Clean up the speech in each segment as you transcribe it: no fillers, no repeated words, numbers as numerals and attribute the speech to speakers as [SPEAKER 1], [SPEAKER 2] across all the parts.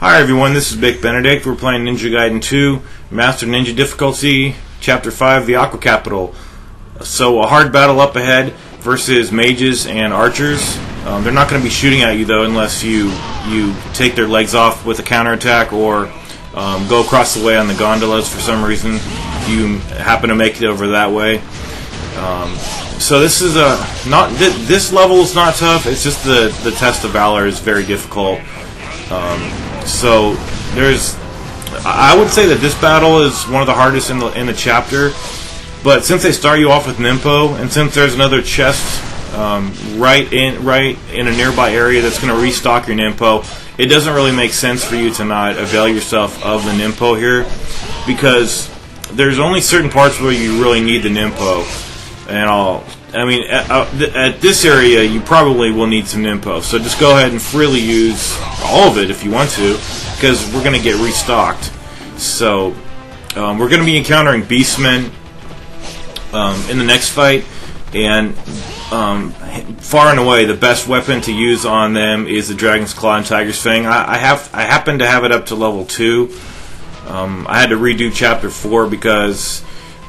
[SPEAKER 1] Hi everyone, this is Big Benedict. We're playing Ninja Gaiden 2, Master Ninja Difficulty, Chapter 5, the Aqua Capital. So a hard battle up ahead versus mages and archers. They're not going to be shooting at you though unless you take their legs off with a counterattack or go across the way on the gondolas for some reason. If you happen to make it over that way. So this is this level is not tough. It's just the test of valor is very difficult. So I would say that this battle is one of the hardest in the chapter. But since they start you off with Nimpo, and since there's another chest right in a nearby area that's going to restock your Nimpo, it doesn't really make sense for you to not avail yourself of the Nimpo here, because there's only certain parts where you really need the Nimpo. And at this area, you probably will need some Nimpo. So just go ahead and freely use all of it if you want to, because we're going to get restocked. So we're going to be encountering Beastmen in the next fight, and far and away the best weapon to use on them is the Dragon's Claw and Tiger's Fang. I happen to have it up to level 2. I had to redo Chapter 4 because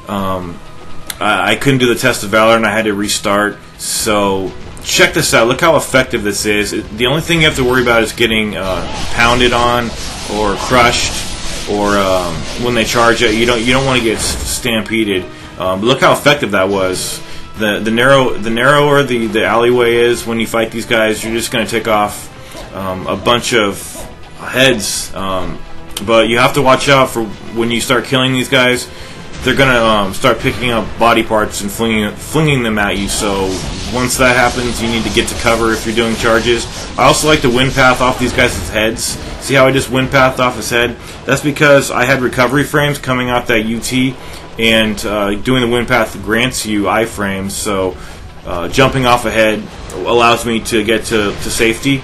[SPEAKER 1] I couldn't do the Test of Valor and I had to restart. So check this out. Look how effective this is. The only thing you have to worry about is getting pounded on or crushed, or when they charge at you. You don't want to get stampeded. But look how effective that was. The narrower the alleyway is when you fight these guys, you're just going to take off a bunch of heads. But you have to watch out for when you start killing these guys. They're going to start picking up body parts and flinging them at you. So once that happens, you need to get to cover if you're doing charges. I also like to wind path off these guys' heads. See how I just wind pathed off his head? That's because I had recovery frames coming off that UT, and doing the wind path grants you iframes. So jumping off a head allows me to get to safety.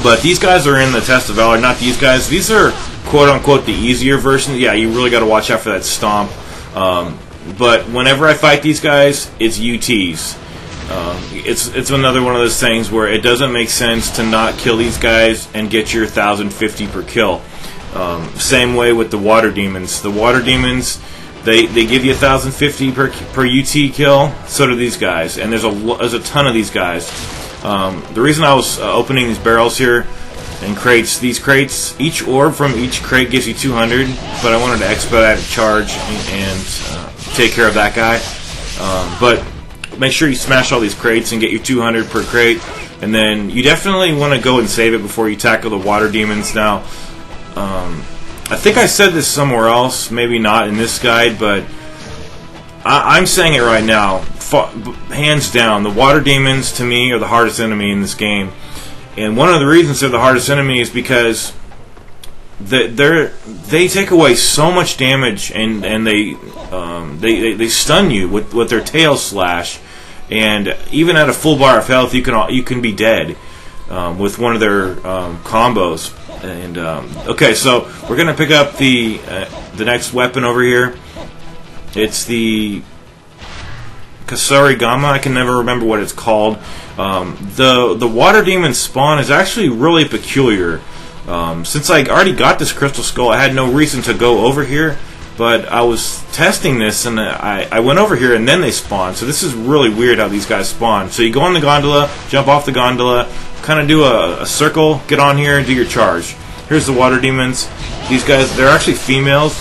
[SPEAKER 1] But these guys are in the Test of Valor, not these guys. These are quote-unquote the easier version. Yeah, you really got to watch out for that stomp. But whenever I fight these guys, it's UTs. It's another one of those things where it doesn't make sense to not kill these guys and get your 1,050 per kill. Same way with the water demons. The water demons, they give you 1,050 per UT kill. So do these guys, and there's a ton of these guys. The reason I was opening these barrels here and crates, these crates, each orb from each crate gives you 200, but I wanted to expedite a charge and take care of that guy. But make sure you smash all these crates and get your 200 per crate, and then you definitely want to go and save it before you tackle the water demons. Now, I think I said this somewhere else, maybe not in this guide, but I'm saying it right now. Hands down, the water demons to me are the hardest enemy in this game. And one of the reasons they're the hardest enemy is because they take away so much damage, and they stun you with their tail slash. And even at a full bar of health, you can be dead with one of their combos. And okay, so we're gonna pick up the next weapon over here. It's the Kasarigama. I can never remember what it's called. The water demon spawn is actually really peculiar. Since I already got this crystal skull, I had no reason to go over here. But I was testing this, and I went over here, and then they spawn. So this is really weird how these guys spawn. So you go on the gondola, jump off the gondola, kind of do a circle, get on here, and do your charge. Here's the water demons. These guys, they're actually females,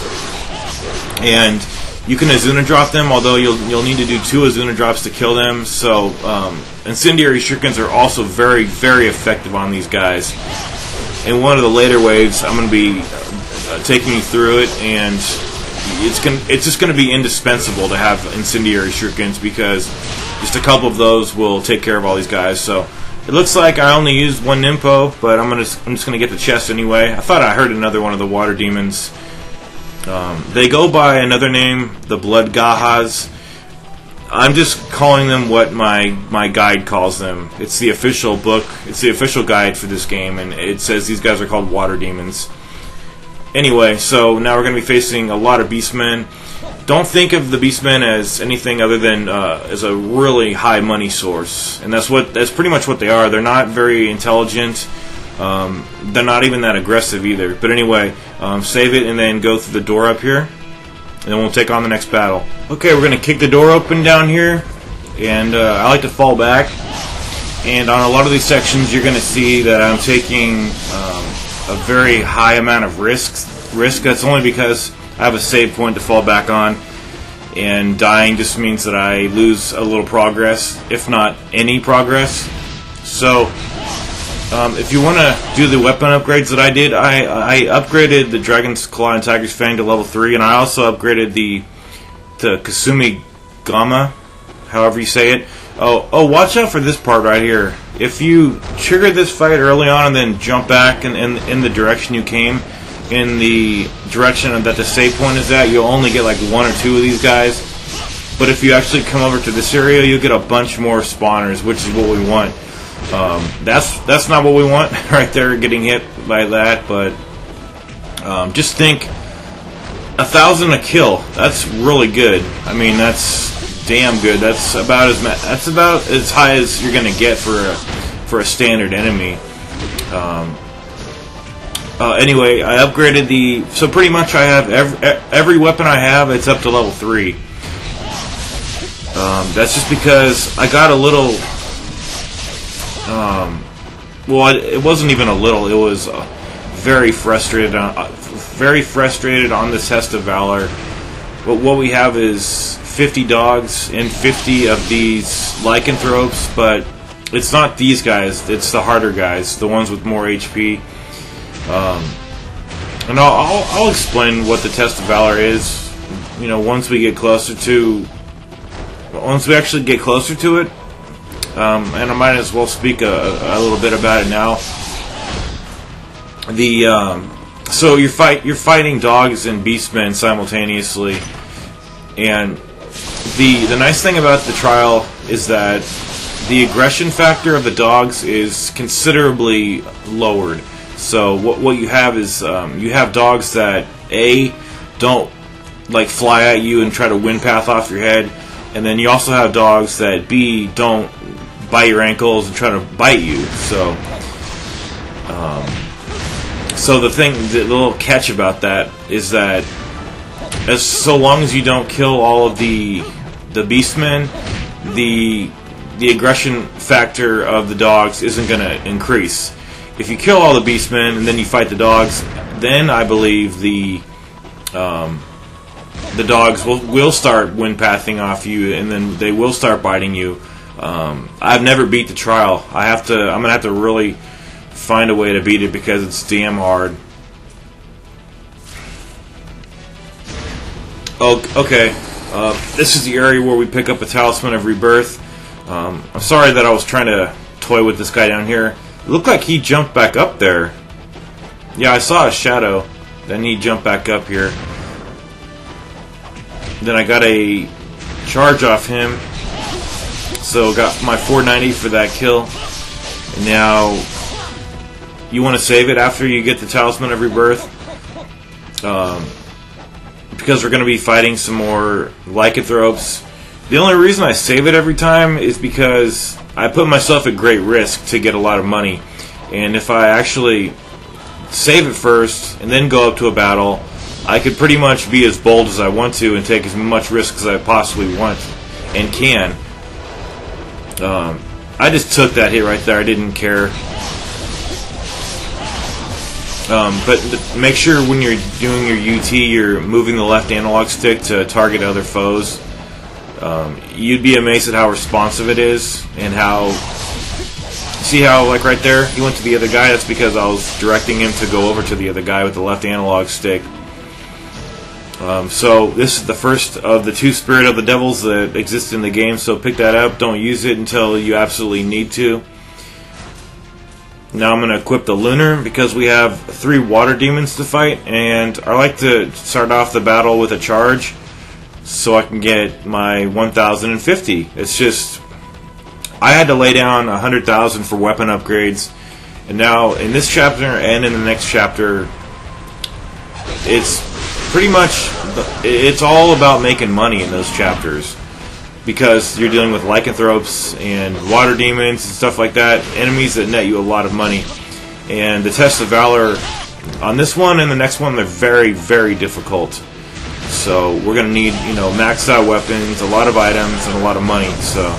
[SPEAKER 1] and you can Azuna drop them, although you'll need to do 2 Azuna drops to kill them. So incendiary shurikens are also very, very effective on these guys. In one of the later waves, I'm going to be taking you through it, and it's just going to be indispensable to have incendiary shurikens, because just a couple of those will take care of all these guys. So it looks like I only used 1 Nimpo, but I'm just going to get the chest anyway. I thought I heard another one of the water demons. They go by another name, the Blood Gahas. I'm just calling them what my guide calls them. It's the official book. It's the official guide for this game, and it says these guys are called water demons. Anyway, so now we're going to be facing a lot of Beastmen. Don't think of the Beastmen as anything other than as a really high money source, and that's pretty much what they are. They're not very intelligent. They're not even that aggressive either. But anyway, save it and then go through the door up here, and then we'll take on the next battle. Okay, we're going to kick the door open down here, and I like to fall back. And on a lot of these sections, you're going to see that I'm taking a very high amount of risk. That's only because I have a save point to fall back on, and dying just means that I lose a little progress, if not any progress. So if you want to do the weapon upgrades that I did, I upgraded the Dragon's Claw and Tiger's Fang to level 3, and I also upgraded the Kasumi Gama, however you say it. Oh, watch out for this part right here. If you trigger this fight early on and then jump back in the direction you came, in the direction that the save point is at, you'll only get like 1 or 2 of these guys. But if you actually come over to this area, you'll get a bunch more spawners, which is what we want. That's not what we want right there, getting hit by that. But just think, 1,000 a kill. That's really good. I mean, that's damn good. That's about as high as you're gonna get for a standard enemy. Anyway, I upgraded so pretty much I have every weapon I have, it's up to level 3. That's just because I got a little, well, it wasn't even a little, it was very frustrated on the test of Valor. But what we have is 50 dogs and 50 of these Lycanthropes, but it's not these guys, it's the harder guys, the ones with more HP. And I'll explain what the test of Valor is, you know, once we actually get closer to it. And I might as well speak a little bit about it now. So you're fighting dogs and beastmen simultaneously, and the nice thing about the trial is that the aggression factor of the dogs is considerably lowered. So what you have is you have dogs that don't like fly at you and try to wind path off your head, and then you also have dogs that don't bite your ankles and try to bite you. So the little catch about that is that so long as you don't kill all of the beastmen, the aggression factor of the dogs isn't going to increase. If you kill all the beastmen and then you fight the dogs, then I believe the dogs will start wind pathing off you, and then they will start biting you. I've never beat the trial. I'm gonna have to really find a way to beat it because it's damn hard. Okay. This is the area where we pick up a Talisman of Rebirth. I'm sorry that I was trying to toy with this guy down here. It looked like he jumped back up there. Yeah, I saw a shadow. Then he jumped back up here. Then I got a charge off him. So got my 490 for that kill. And now you want to save it after you get the Talisman of Rebirth. Because we're going to be fighting some more Lycanthropes. The only reason I save it every time is because I put myself at great risk to get a lot of money. And if I actually save it first and then go up to a battle, I could pretty much be as bold as I want to and take as much risk as I possibly want and can. I just took that hit right there. I didn't care. But make sure when you're doing your UT, you're moving the left analog stick to target other foes. You'd be amazed at how responsive it is, and see how, like right there, he went to the other guy. That's because I was directing him to go over to the other guy with the left analog stick. So this is the first of the 2 Spirit of the Devils that exist in the game, so pick that up. Don't use it until you absolutely need to. Now I'm going to equip the Lunar because we have 3 water demons to fight, and I like to start off the battle with a charge so I can get my 1,050. It's just, I had to lay down 100,000 for weapon upgrades, and now in this chapter and in the next chapter, it's pretty much, it's all about making money in those chapters, because you're dealing with Lycanthropes and water demons and stuff like that, enemies that net you a lot of money. And the tests of Valor on this one and the next one, they're very, very difficult. So we're going to need, you know, maxed out weapons, a lot of items, and a lot of money. So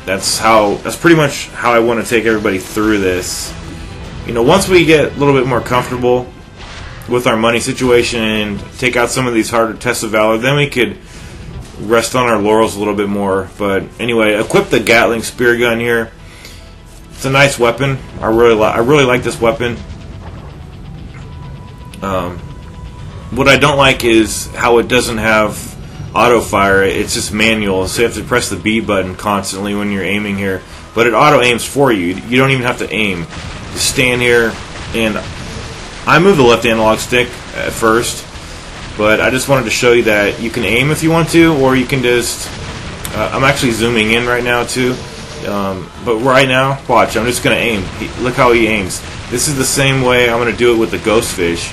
[SPEAKER 1] that's pretty much how I want to take everybody through this. You know, once we get a little bit more comfortable with our money situation and take out some of these harder tests of Valor, then we could rest on our laurels a little bit more. But anyway, equip the Gatling spear gun here. It's a nice weapon. I really like this weapon. What I don't like is how it doesn't have auto fire. It's just manual, so you have to press the B button constantly when you're aiming here. But it auto aims for you. You don't even have to aim. Just stand here, and I move the left analog stick at first, but I just wanted to show you that you can aim if you want to, or you can just. I'm actually zooming in right now too. But right now, watch. I'm just gonna aim. Look how he aims. This is the same way I'm gonna do it with the ghost fish.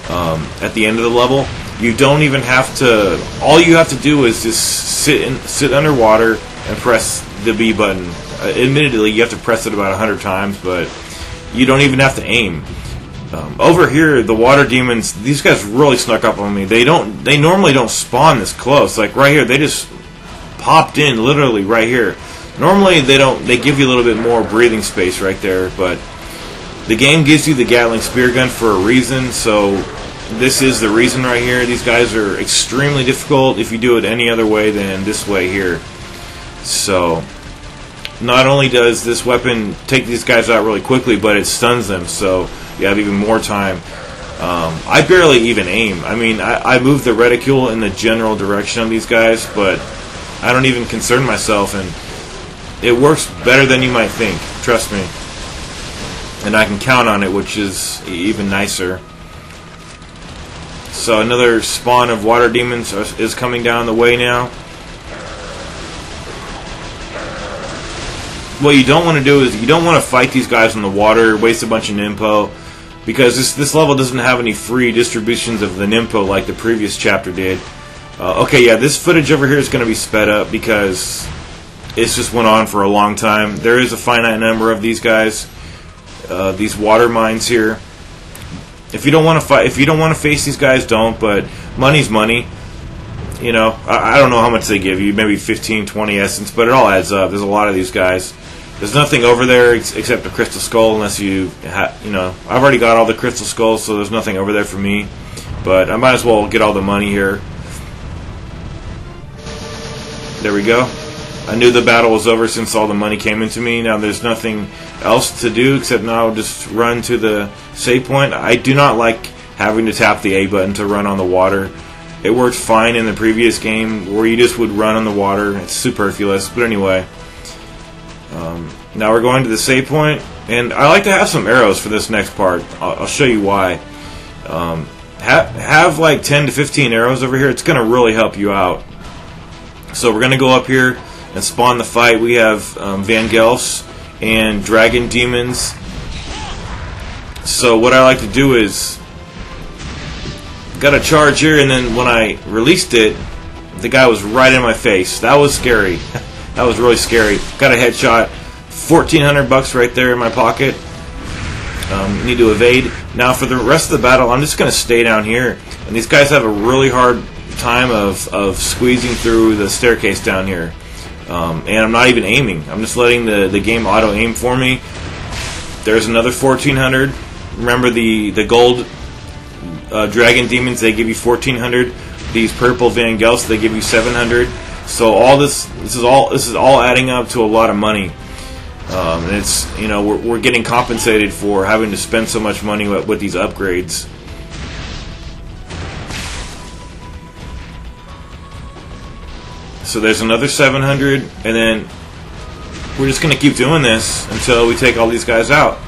[SPEAKER 1] At the end of the level, you don't even have to. All you have to do is just sit underwater and press the B button. Admittedly, you have to press it about 100 times, but you don't even have to aim. Over here, the water demons. These guys really snuck up on me. They normally don't spawn this close. Like right here, they just popped in literally right here. Normally they don't. They give you a little bit more breathing space right there, but the game gives you the Gatling spear gun for a reason. So this is the reason right here. These guys are extremely difficult if you do it any other way than this way here. So not only does this weapon take these guys out really quickly, but it stuns them, so you have even more time. I barely even aim. I mean, I move the reticule in the general direction of these guys, but I don't even concern myself, and it works better than you might think. Trust me. And I can count on it, which is even nicer. So another spawn of water demons is coming down the way now. What you don't want to do is you don't want to fight these guys in the water, waste a bunch of Nimpo, because this level doesn't have any free distributions of the Nimpo like the previous chapter did. Okay, yeah, this footage over here is going to be sped up because it's just went on for a long time. There is a finite number of these guys, these water mines here. If you don't want to fight, if you don't want to face these guys, don't. But money's money. You know, I don't know how much they give you, maybe 15, 20 essence, but it all adds up. There's a lot of these guys. There's nothing over there except a crystal skull, unless you know, I've already got all the crystal skulls, so there's nothing over there for me. But I might as well get all the money here. There we go. I knew the battle was over since all the money came into me. Now there's nothing else to do except now just run to the save point. I do not like having to tap the A button to run on the water. It worked fine in the previous game where you just would run on the water. It's superfluous. But anyway, now we're going to the save point, and I like to have some arrows for this next part. I'll show you why. Have like 10 to 15 arrows over here. It's going to really help you out. So we're going to go up here and spawn the fight. We have Vangelfs and dragon demons. So what I like to do is got a charge here, and then when I released it, the guy was right in my face. That was scary. That was really scary. Got a headshot. 1,400 bucks right there in my pocket. Need to evade. Now for the rest of the battle, I'm just going to stay down here. And these guys have a really hard time of squeezing through the staircase down here. And I'm not even aiming. I'm just letting the game auto aim for me. There's another 1,400. Remember the gold dragon demons, they give you 1,400. These purple Vangelfs, they give you 700. So all this is all adding up to a lot of money. And it's, you know, we're getting compensated for having to spend so much money with these upgrades. So there's another 700, and then we're just going to keep doing this until we take all these guys out.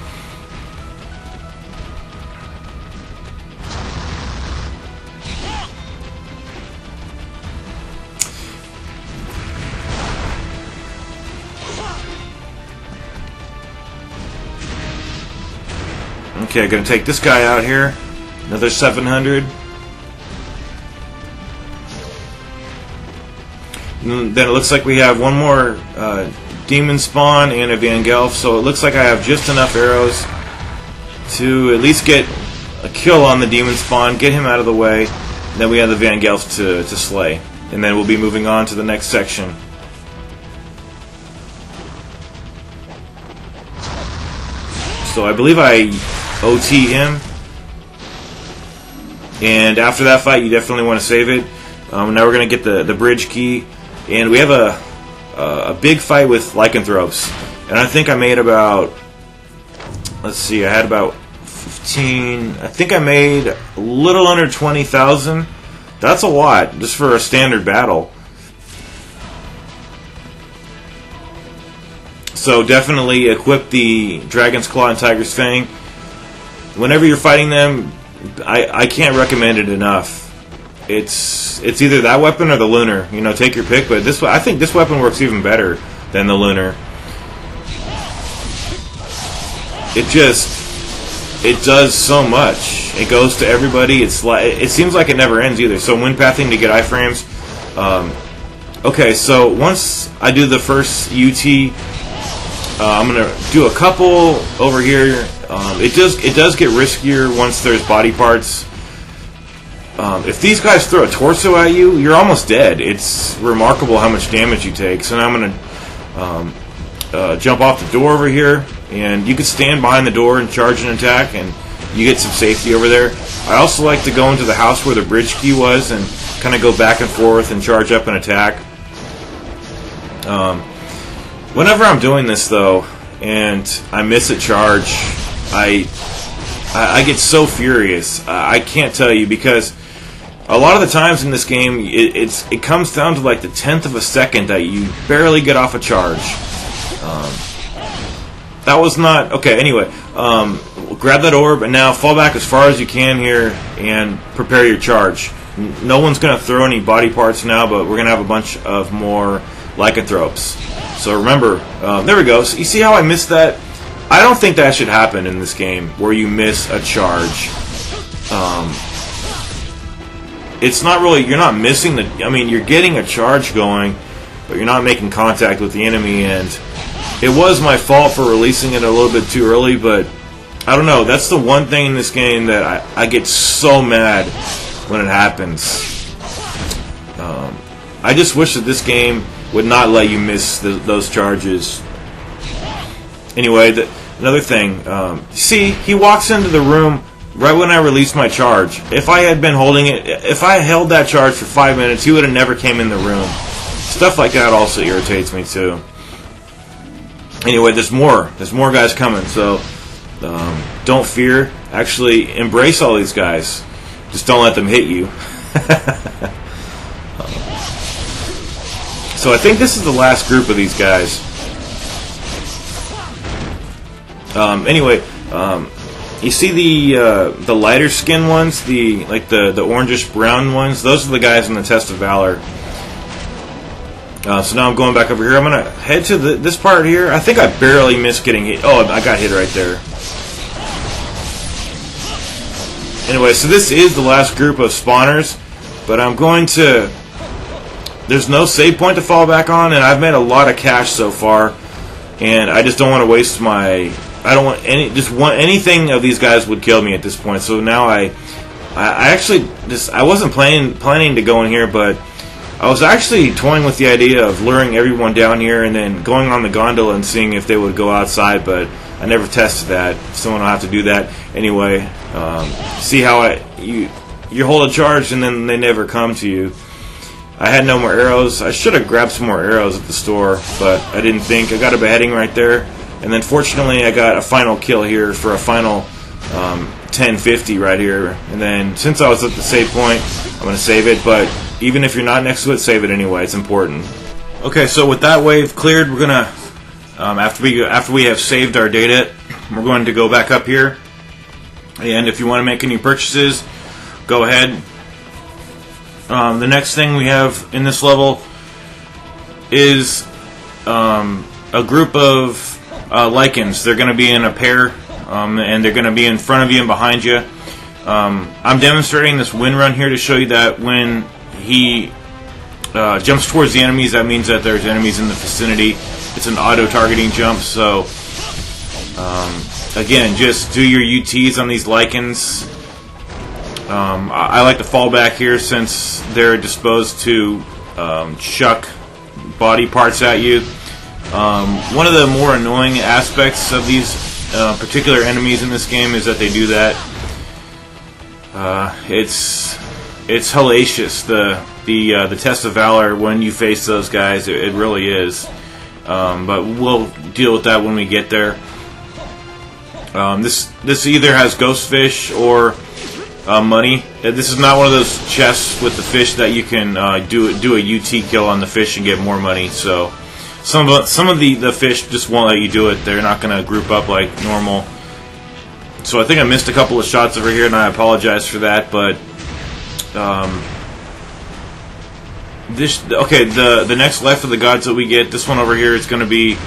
[SPEAKER 1] Okay, going to take this guy out here. Another 700. And then it looks like we have one more demon spawn and a Vangelfs, so it looks like I have just enough arrows to at least get a kill on the demon spawn, get him out of the way. Then we have the Vangelfs to slay, and then we'll be moving on to the next section. So I believe I OT him, and after that fight you definitely want to save it. Now we're going to get the bridge key, and we have a big fight with Lycanthropes, and I think I made about, let's see, I had about 15, I think I made a little under 20,000. That's a lot, just for a standard battle. So definitely equip the Dragon's Claw and Tiger's Fang. Whenever you're fighting them, I can't recommend it enough. It's either that weapon or the Lunar. You know, take your pick. But I think this weapon works even better than the Lunar. It does so much. It goes to everybody. It seems like it never ends either. So wind pathing to get iframes. Okay, so once I do the first UT, I'm gonna do a couple over here. It does get riskier once there's body parts. If these guys throw a torso at you, you're almost dead. It's remarkable how much damage you take. So now I'm gonna jump off the door over here, and you can stand behind the door and charge an attack, and you get some safety over there. I also like to go into the house where the bridge key was and kind of go back and forth and charge up an attack. Whenever I'm doing this though, and I miss a charge, I get so furious. I can't tell you, because a lot of the times in this game, it comes down to like the 10th of a second that you barely get off a charge. That was not okay. Anyway, grab that orb and now fall back as far as you can here and prepare your charge. No one's gonna throw any body parts now, but we're gonna have a bunch of more Lycanthropes. So remember, there we go. So you see how I missed that? I don't think that should happen in this game, where you miss a charge. It's not really, you're not missing I mean, you're getting a charge going, but you're not making contact with the enemy, and it was my fault for releasing it a little bit too early, but I don't know, that's the one thing in this game that I get so mad when it happens. I just wish that this game would not let you miss those charges. Anyway, another thing, see, he walks into the room right when I released my charge. If I had been holding it, if I held that charge for 5 minutes, he would have never came in the room. Stuff like that also irritates me too. Anyway, there's more guys coming, so don't fear. Actually, embrace all these guys. Just don't let them hit you. So I think this is the last group of these guys. Anyway, you see the lighter skin ones, the orangish brown ones. Those are the guys in the Test of Valor. So now I'm going back over here. I'm gonna head to this part here. I think I barely missed getting hit. Oh, I got hit right there. Anyway, so this is the last group of spawners, but I'm going to. There's no save point to fall back on, and I've made a lot of cash so far, and I just don't want to waste my. I don't want anything of these guys would kill me at this point. So now I actually I wasn't planning to go in here, but I was actually toying with the idea of luring everyone down here and then going on the gondola and seeing if they would go outside, but I never tested that. Someone will have to do that anyway. See how you hold a charge and then they never come to you. I had no more arrows. I should have grabbed some more arrows at the store, but I didn't think. I got a beheading right there. And then fortunately I got a final kill here for a final 1050 right here. And then since I was at the save point, I'm going to save it. But even if you're not next to it, save it anyway. It's important. Okay, so with that wave cleared, we're going to, after we have saved our data, we're going to go back up here. And if you want to make any purchases, go ahead. The next thing we have in this level is a group of Lycans. They're going to be in a pair, and they're going to be in front of you and behind you. I'm demonstrating this wind run here to show you that when he jumps towards the enemies, that means that there's enemies in the vicinity. It's an auto-targeting jump, so again, just do your UTs on these Lycans. I like to fall back here since they're disposed to chuck body parts at you. One of the more annoying aspects of these particular enemies in this game is that they do that. It's hellacious, the test of Valor when you face those guys. It really is. But we'll deal with that when we get there. This either has ghost fish or money. This is not one of those chests with the fish that you can do a UT kill on the fish and get more money. So some of the fish just won't let you do it. They're not going to group up like normal. So I think I missed a couple of shots over here, and I apologize for that. But the next Life of the Gods that we get, this one over here, is going to be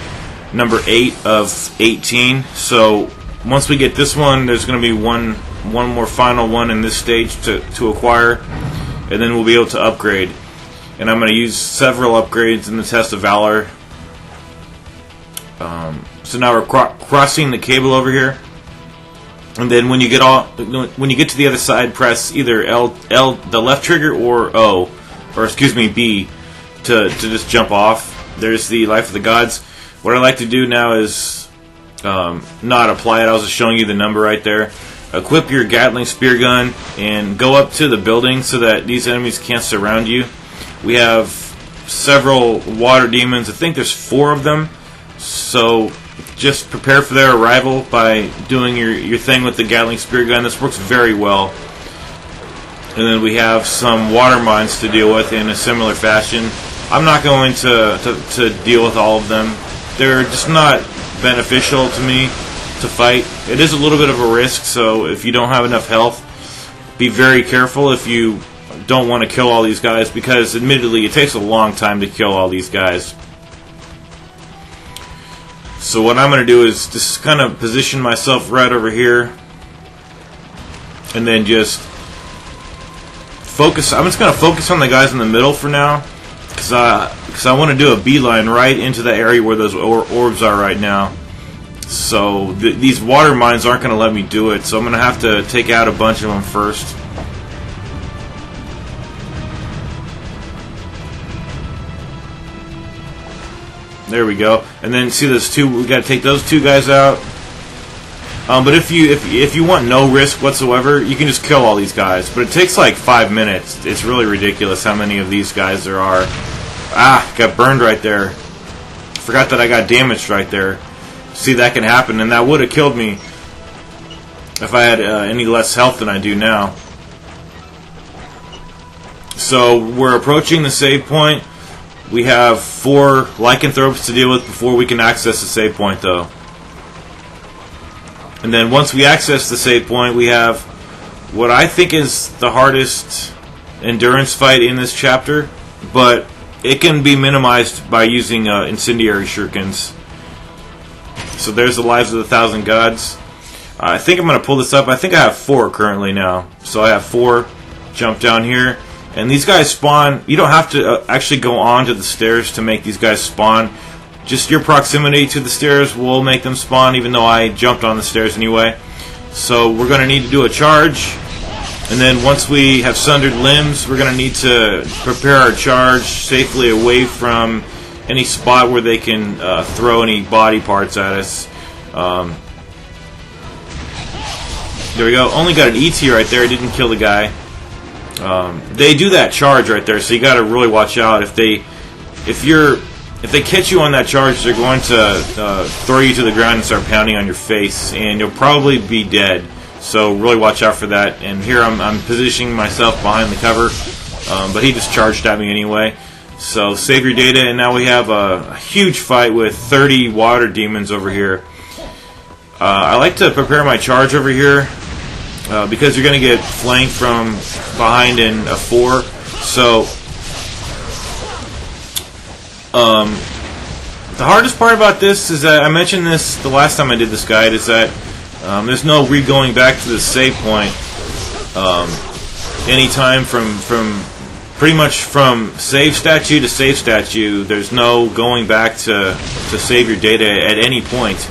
[SPEAKER 1] number 8 of 18. So once we get this one, there's going to be one more final one in this stage to acquire, and then we'll be able to upgrade. And I'm going to use several upgrades in the Test of Valor. So now we're crossing the cable over here, and then when you get to the other side, press either L the left trigger, or O, or excuse me, B, to just jump off. There's the Life of the Gods. What I like to do now is not apply it. I was just showing you the number right there. Equip your Gatling spear gun and go up to the building so that these enemies can't surround you. We have several water demons. I think there's 4 of them. So just prepare for their arrival by doing your thing with the Gatling spear gun. This works very well. And then we have some water mines to deal with in a similar fashion. I'm not going to deal with all of them. They're just not beneficial to me to fight. It is a little bit of a risk, so if you don't have enough health, be very careful if you don't want to kill all these guys, because admittedly it takes a long time to kill all these guys. So what I'm going to do is just kind of position myself right over here, and then just focus. I'm just going to focus on the guys in the middle for now, because I want to do a beeline right into the area where those orbs are right now. So these water mines aren't going to let me do it, so I'm going to have to take out a bunch of them first. There we go. And then see those two, we got to take those 2 guys out. But if you want no risk whatsoever, you can just kill all these guys. But it takes like 5 minutes. It's really ridiculous how many of these guys there are. Ah, got burned right there. Forgot that I got damaged right there. See, that can happen, and that would have killed me if I had any less health than I do now. So we're approaching the save point. We have 4 Lycanthropes to deal with before we can access the save point, though. And then once we access the save point, we have what I think is the hardest endurance fight in this chapter, but it can be minimized by using incendiary shurikens. So there's the Lives of the 1,000 Gods. I think I'm going to pull this up. I think I have 4 currently now. So I have 4. Jump down here. And these guys spawn. You don't have to actually go onto the stairs to make these guys spawn. Just your proximity to the stairs will make them spawn, even though I jumped on the stairs anyway. So we're going to need to do a charge. And then once we have sundered limbs, we're going to need to prepare our charge safely away from any spot where they can throw any body parts at us. There we go. Only got an ET right there. Didn't kill the guy. They do that charge right there, so you got to really watch out. If they catch you on that charge, they're going to throw you to the ground and start pounding on your face, and you'll probably be dead. So really watch out for that. And here I'm positioning myself behind the cover, but he just charged at me anyway. So save your data, and now we have a huge fight with 30 water demons over here. I like to prepare my charge over here because you're going to get flanked from behind in a 4. So the hardest part about this is that I mentioned this the last time I did this guide, is that there's no re-going back to the save point anytime from pretty much from save statue to save statue. There's no going back to save your data at any point.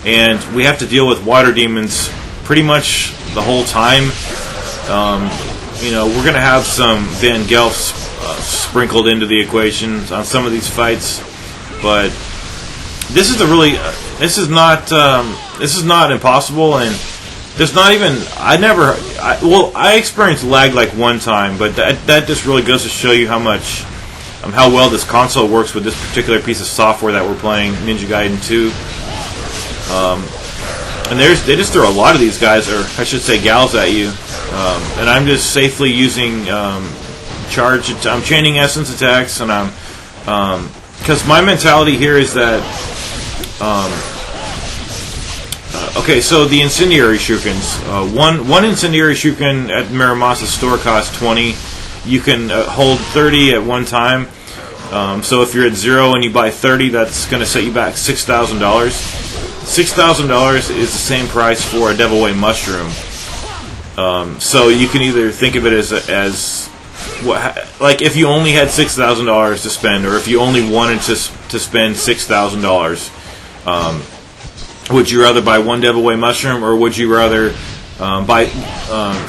[SPEAKER 1] And we have to deal with water demons pretty much the whole time. You know, we're going to have some Vangelfs sprinkled into the equation on some of these fights, but this is this is not impossible, and there's not even I experienced lag like one time, but that just really goes to show you how well this console works with this particular piece of software that we're playing, Ninja Gaiden 2. And they just throw a lot of these guys, or I should say gals, at you, and I'm just safely using I'm chaining essence attacks, and I'm because my mentality here is that okay, so the incendiary shurikens, one incendiary shuriken at Muramasa's store costs 20. You can hold 30 at one time. So if you're at 0 and you buy 30, that's going to set you back $6,000. $6,000 is the same price for a Devil Way mushroom. So you can either think of it as like if you only had $6,000 to spend, or if you only wanted to spend $6,000. Would you rather buy one Devil Way mushroom, or would you rather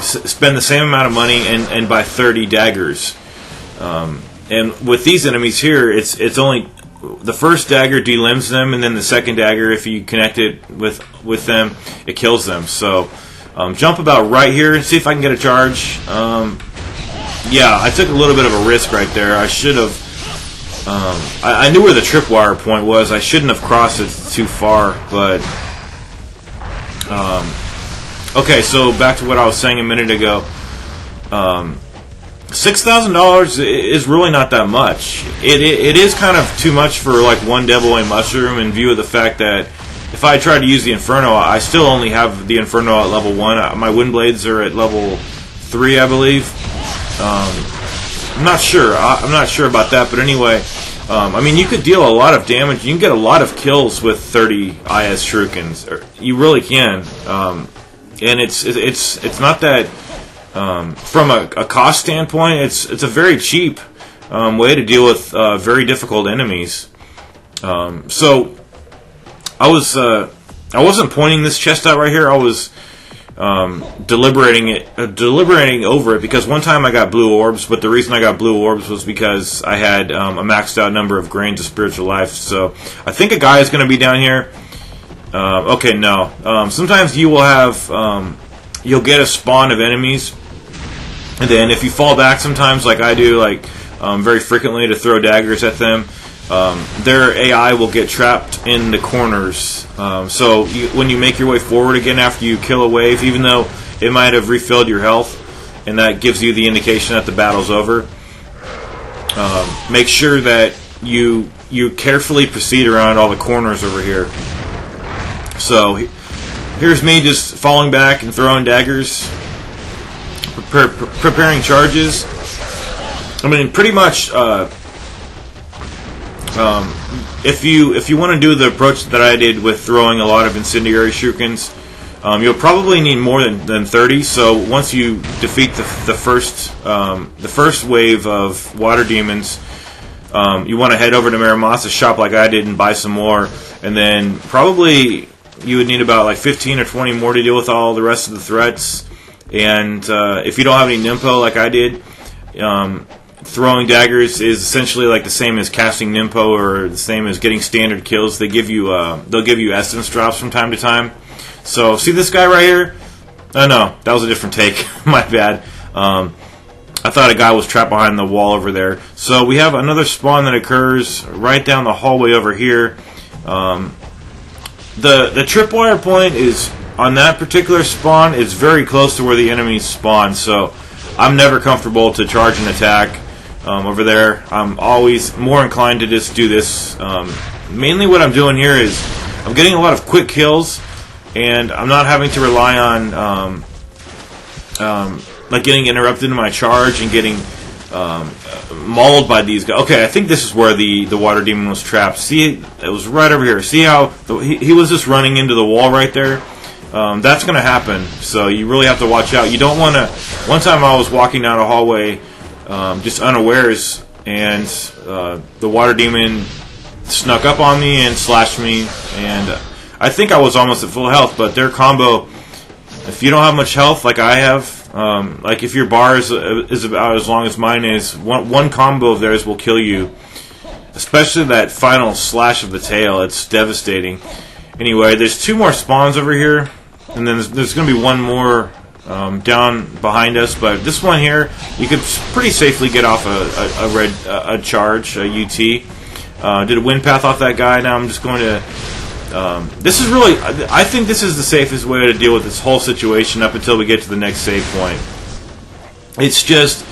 [SPEAKER 1] spend the same amount of money and buy 30 daggers? And with these enemies here, it's only the first dagger delimbs them, and then the second dagger, if you connect it with them, it kills them. So jump about right here and see if I can get a charge. Yeah, I took a little bit of a risk right there. I should have. I knew where the tripwire point was. I shouldn't have crossed it too far, but okay. So back to what I was saying a minute ago. $6,000 is really not that much. It is kind of too much for like one Devil Way mushroom, in view of the fact that if I try to use the Inferno, I still only have the Inferno at level 1. My wind blades are at level 3, I believe. I'm not sure about that, but anyway, I mean, you could deal a lot of damage. You can get a lot of kills with 30 IS shurikens. You really can, and it's not that. From a cost standpoint, it's a very cheap way to deal with very difficult enemies. So I wasn't pointing this chest out right here. I was deliberating over it, because one time I got blue orbs, but the reason I got blue orbs was because I had a maxed out number of grains of spiritual life. So I think a guy is going to be down here. Okay, no. Sometimes you will have you'll get a spawn of enemies, and then if you fall back sometimes, like I do, like very frequently, to throw daggers at them, their AI will get trapped in the corners. So when you make your way forward again after you kill a wave, even though it might have refilled your health, and that gives you the indication that the battle's over, make sure that you carefully proceed around all the corners over here. So here's me just falling back and throwing daggers, preparing charges. I mean, pretty much, if you want to do the approach that I did with throwing a lot of incendiary shurikens, you'll probably need more than 30. So once you defeat the first wave of water demons, you want to head over to Muramasa's shop like I did and buy some more, and then probably you would need about like 15 or 20 more to deal with all the rest of the threats. And if you don't have any Nimpo like I did, throwing daggers is essentially like the same as casting Nimpo, or the same as getting standard kills. They'll give you essence drops from time to time. So see this guy right here? Oh no, that was a different take. My bad. I thought a guy was trapped behind the wall over there. So we have another spawn that occurs right down the hallway over here. The tripwire point is on that particular spawn is very close to where the enemies spawn, so I'm never comfortable to charge an attack over there. I'm always more inclined to just do this. Mainly what I'm doing here is I'm getting a lot of quick kills, and I'm not having to rely on like getting interrupted in my charge and getting mauled by these guys. Okay, I think this is where the water demon was trapped. See, it was right over here. See how he was just running into the wall right there? That's going to happen, so you really have to watch out. You don't want to... One time I was walking down a hallway, just unawares, and the water demon snuck up on me and slashed me, and I think I was almost at full health, but their combo, if you don't have much health like I have, like if your bar is about as long as mine is, one combo of theirs will kill you, especially that final slash of the tail. It's devastating. Anyway, there's 2 more spawns over here, and then there's going to be one more down behind us, but this one here, you could pretty safely get off a charge, a UT. Did a wind path off that guy. Now I'm just going to... this is really... I think this is the safest way to deal with this whole situation up until we get to the next save point. It's just...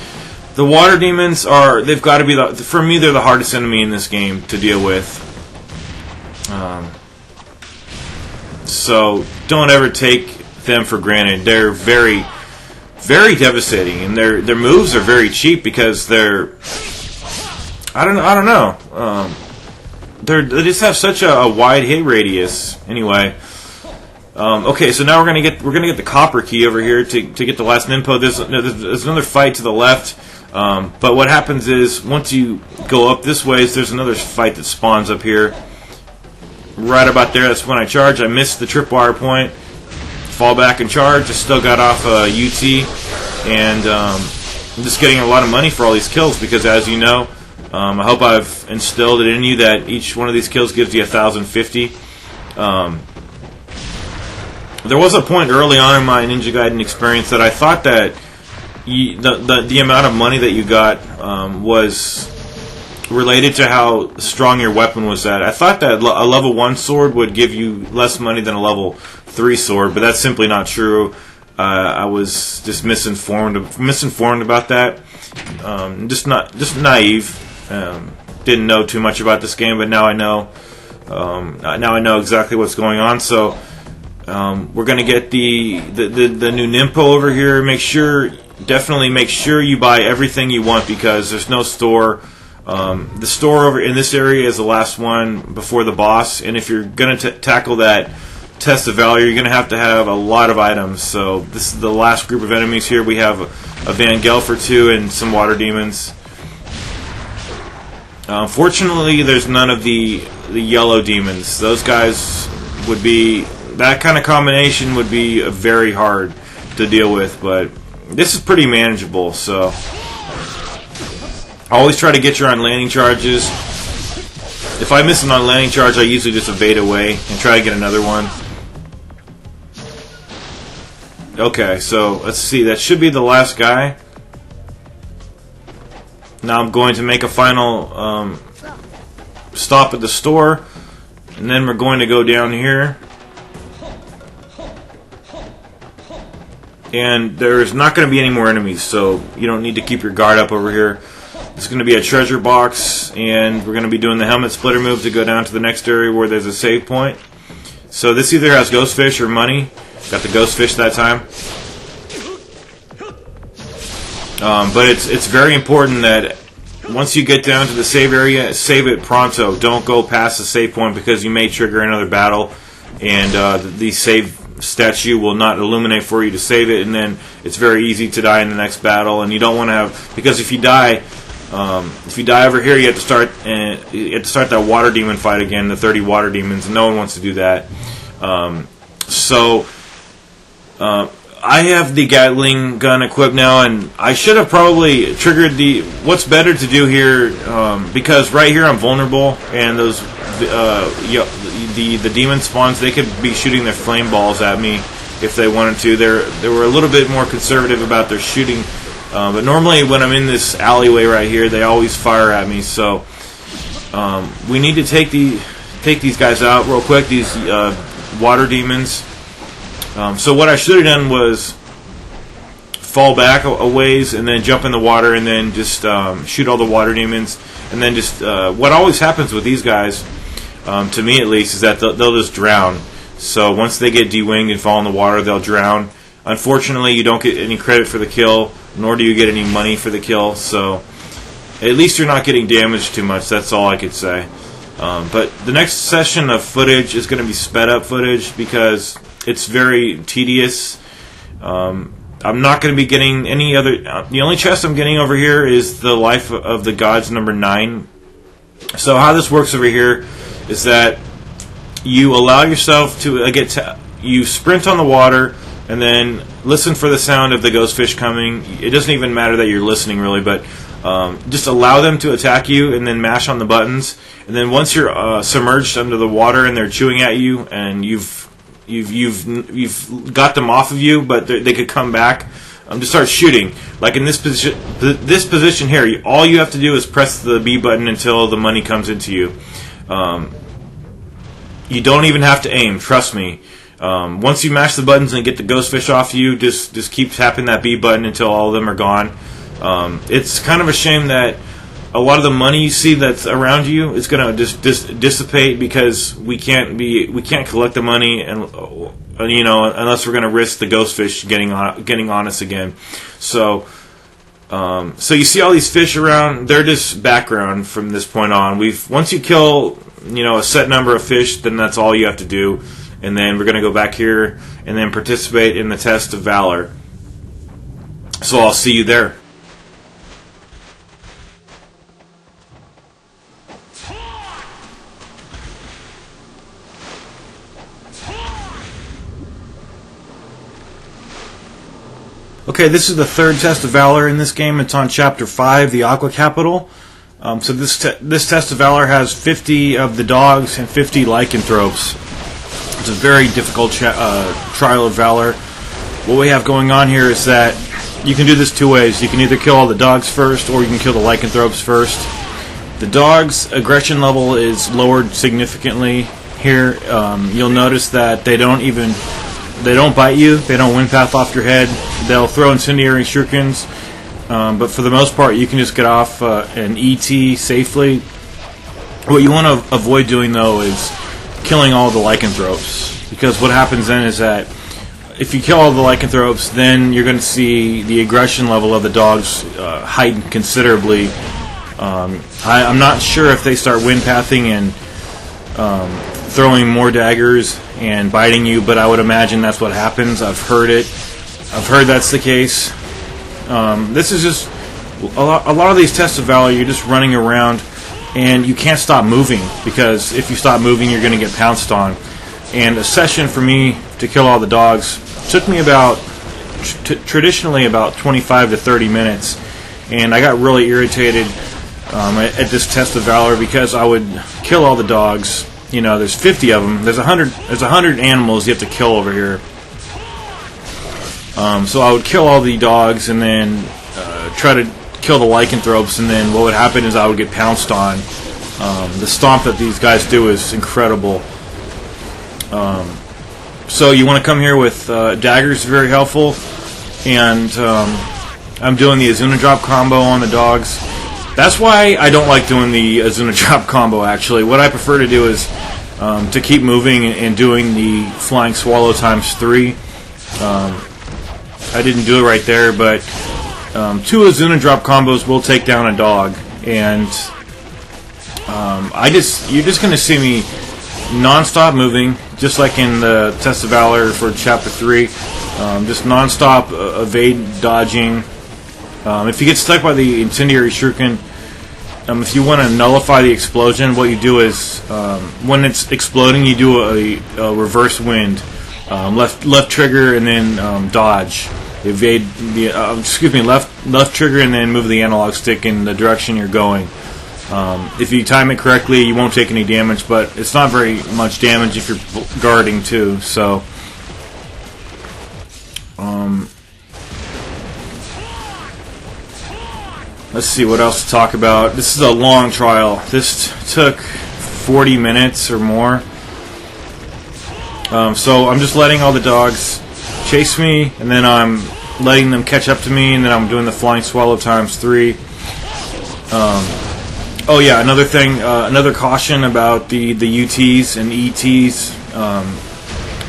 [SPEAKER 1] The water demons are... They've got to be... For me, they're the hardest enemy in this game to deal with. So, don't ever take them for granted. They're very, very devastating, and their moves are very cheap because they're... I don't know. They just have such a wide hit radius. Anyway, okay, so now we're gonna get the copper key over here to get the last ninpo. There's another fight to the left, but what happens is once you go up this way, there's another fight that spawns up here. Right about there, that's when I charge. I missed the tripwire point. Fall back and charge. I still got off a UT, and I'm just getting a lot of money for all these kills because, as you know. I hope I've instilled it in you that each one of these kills gives you 1,050. There was a point early on in my Ninja Gaiden experience that I thought that the amount of money that you got was related to how strong your weapon was at. I thought that a level 1 sword would give you less money than a level 3 sword, but that's simply not true. I was just misinformed about that. Just naive. Didn't know too much about this game, but now I know. Now I know exactly what's going on. So we're gonna get the new Nimpo over here. Definitely make sure you buy everything you want because there's no store. The store over in this area is the last one before the boss, and if you're gonna tackle that test of Valor, you're gonna have to have a lot of items. So this is the last group of enemies here. We have a Vangelfs or 2 and some water demons. Fortunately, there's none of the yellow demons. Those guys would be... That kind of combination would be very hard to deal with, but this is pretty manageable, so... Always try to get your on-landing charges. If I miss an on-landing charge, I usually just evade away and try to get another one. Okay, so let's see. That should be the last guy. Now I'm going to make a final stop at the store, and then we're going to go down here. And there's not going to be any more enemies, so you don't need to keep your guard up over here. It's going to be a treasure box, and we're going to be doing the helmet splitter move to go down to the next area where there's a save point. So this either has ghost fish or money. Got the ghost fish that time. But it's very important that once you get down to the save area, save it pronto. Don't go past the save point because you may trigger another battle, and the save statue will not illuminate for you to save it, and then it's very easy to die in the next battle. And you don't want to have, because if you die over here, you have to start that water demon fight again, the 30 water demons, and no one wants to do that. I have the Gatling gun equipped now, and I should have probably triggered the... What's better to do here, because right here I'm vulnerable, and those the demon spawns, they could be shooting their flame balls at me if they wanted to. They were a little bit more conservative about their shooting, but normally when I'm in this alleyway right here, they always fire at me. So we need to take these guys out real quick, these water demons. So what I should have done was fall back a ways and then jump in the water and then just shoot all the water demons. And then just what always happens with these guys, to me at least, is that they'll just drown. So once they get de-winged and fall in the water, they'll drown. Unfortunately, you don't get any credit for the kill, nor do you get any money for the kill. So at least you're not getting damaged too much. That's all I could say. But the next session of footage is going to be sped up footage because it's very tedious. I'm not going to be getting any other. The only chest I'm getting over here is the Life of the Gods number 9. So how this works over here is that you allow yourself to you sprint on the water and then listen for the sound of the ghost fish coming. It doesn't even matter that you're listening really, but just allow them to attack you and then mash on the buttons. And then once you're submerged under the water and they're chewing at you and you've got them off of you, but they could come back. Just start shooting. Like in this position here, all you have to do is press the B button until the money comes into you. You don't even have to aim. Trust me. Once you mash the buttons and get the ghost fish off you, just keep tapping that B button until all of them are gone. It's kind of a shame that a lot of the money you see that's around you is going to just dissipate because we can't collect the money and unless we're going to risk the ghost fish getting on us again. So you see all these fish around. They're just background from this point on. Once you kill a set number of fish, then that's all you have to do. And then we're going to go back here and then participate in the test of Valor. So I'll see you there. Okay, this is the third test of Valor in this game. It's on Chapter 5, the Aqua capital. So this test of Valor has 50 of the dogs and 50 Lycanthropes. It's a very difficult trial of Valor. What we have going on here is that you can do this two ways. You can either kill all the dogs first, or you can kill the Lycanthropes first. The dogs' aggression level is lowered significantly here. You'll notice that they don't bite you. They don't wind path off your head. They'll throw incendiary shurikens, but for the most part, you can just get off an ET safely. What you want to avoid doing, though, is killing all the Lycanthropes, because what happens then is that if you kill all the Lycanthropes, then you're going to see the aggression level of the dogs heighten considerably. I'm not sure if they start wind pathing and throwing more daggers and biting you, but I would imagine that's what happens. I've heard that's the case. This is just a lot of these tests of Valor. You're just running around and you can't stop moving, because if you stop moving, you're going to get pounced on. And a session for me to kill all the dogs took me about traditionally about 25 to 30 minutes, and I got really irritated at this test of Valor because I would kill all the dogs. There's 50 of them. There's 100 animals you have to kill over here. So I would kill all the dogs and then try to kill the Lycanthropes, and then what would happen is I would get pounced on. The stomp that these guys do is incredible. So you want to come here with daggers, very helpful, and I'm doing the Azuna drop combo on the dogs. That's why I don't like doing the Azuna drop combo, actually. What I prefer to do is to keep moving and doing the flying swallow times 3. I didn't do it right there, but 2 Azuna drop combos will take down a dog, and you're just going to see me non-stop moving, just like in the Test of Valor for Chapter 3. Just non-stop evade, dodging. If you get stuck by the incendiary shuriken, if you want to nullify the explosion, what you do is when it's exploding, you do a reverse wind, left trigger and then dodge. Evade the left trigger and then move the analog stick in the direction you're going. If you time it correctly, you won't take any damage, but it's not very much damage if you're guarding too. So, let's see what else to talk about. This is a long trial. This took 40 minutes or more. So I'm just letting all the dogs chase me, and then I'm letting them catch up to me, and then I'm doing the flying swallow times 3. Oh yeah, another thing, another caution about the UTs and ETs.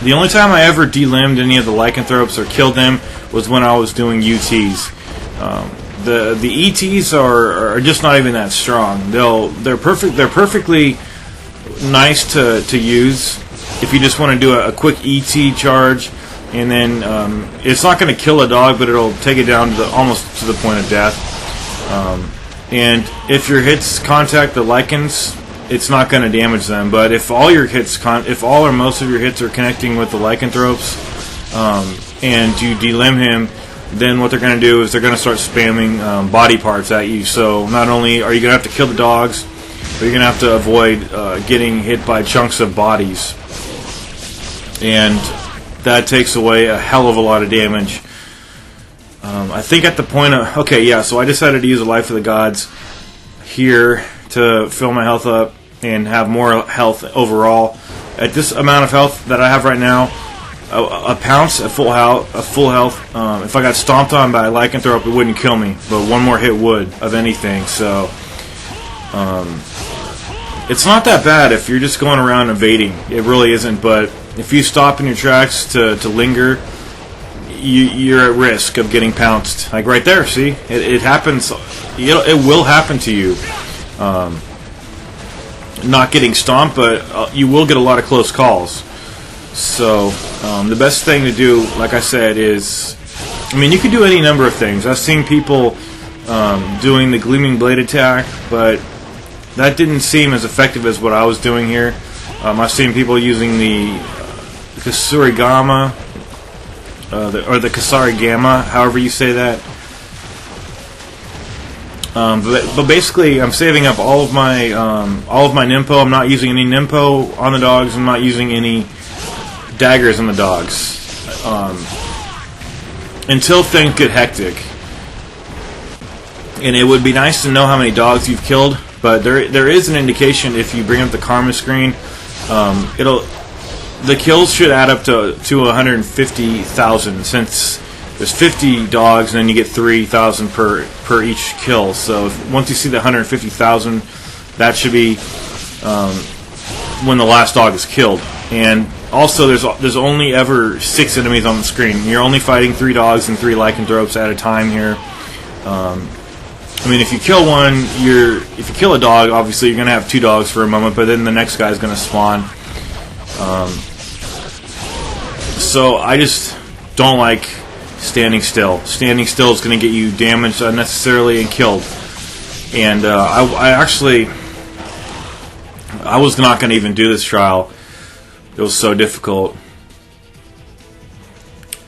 [SPEAKER 1] The only time I ever delimbed any of the Lycanthropes or killed them was when I was doing UTs. The ETs are just not even that strong. They're perfectly nice to use if you just want to do a quick ET charge and then it's not going to kill a dog, but it'll take it down to almost to the point of death. And if your hits contact the lichens, it's not going to damage them. But if all your hits, if all or most of your hits are connecting with the lycanthropes, and you delimb him, then what they're going to do is they're going to start spamming body parts at you. So not only are you going to have to kill the dogs, but you're going to have to avoid getting hit by chunks of bodies. And that takes away a hell of a lot of damage. I think at the point of... Okay, yeah, so I decided to use a Life of the Gods here to fill my health up and have more health overall. At this amount of health that I have right now, a pounce, a full health, if I got stomped on by a lycanthrope, it wouldn't kill me, but one more hit would, of anything. So it's not that bad if you're just going around evading. It really isn't, but if you stop in your tracks to linger, you're at risk of getting pounced. Like right there, see? It happens. It will happen to you. Not getting stomped, but you will get a lot of close calls. So the best thing to do, like I said, is... I mean, you can do any number of things. I've seen people doing the Gleaming Blade attack, but that didn't seem as effective as what I was doing here. I've seen people using the Kasurigama, or the Kasarigama, however you say that. But basically, I'm saving up all of my Nimpo. I'm not using any Nimpo on the dogs. I'm not using any daggers on the dogs until things get hectic. And it would be nice to know how many dogs you've killed. But there is an indication if you bring up the karma screen. The kills should add up to 150,000, since there's 50 dogs and then you get 3,000 per each kill. So once you see the 150,000, that should be when the last dog is killed. And also there's only ever 6 enemies on the screen. You're only fighting 3 dogs and 3 lycanthropes at a time here. I mean, if you kill one, if you kill a dog, obviously you're going to have 2 dogs for a moment, but then the next guy's going to spawn. So I just don't like standing still. Standing still is going to get you damaged unnecessarily and killed. And I was not going to even do this trial. It was so difficult.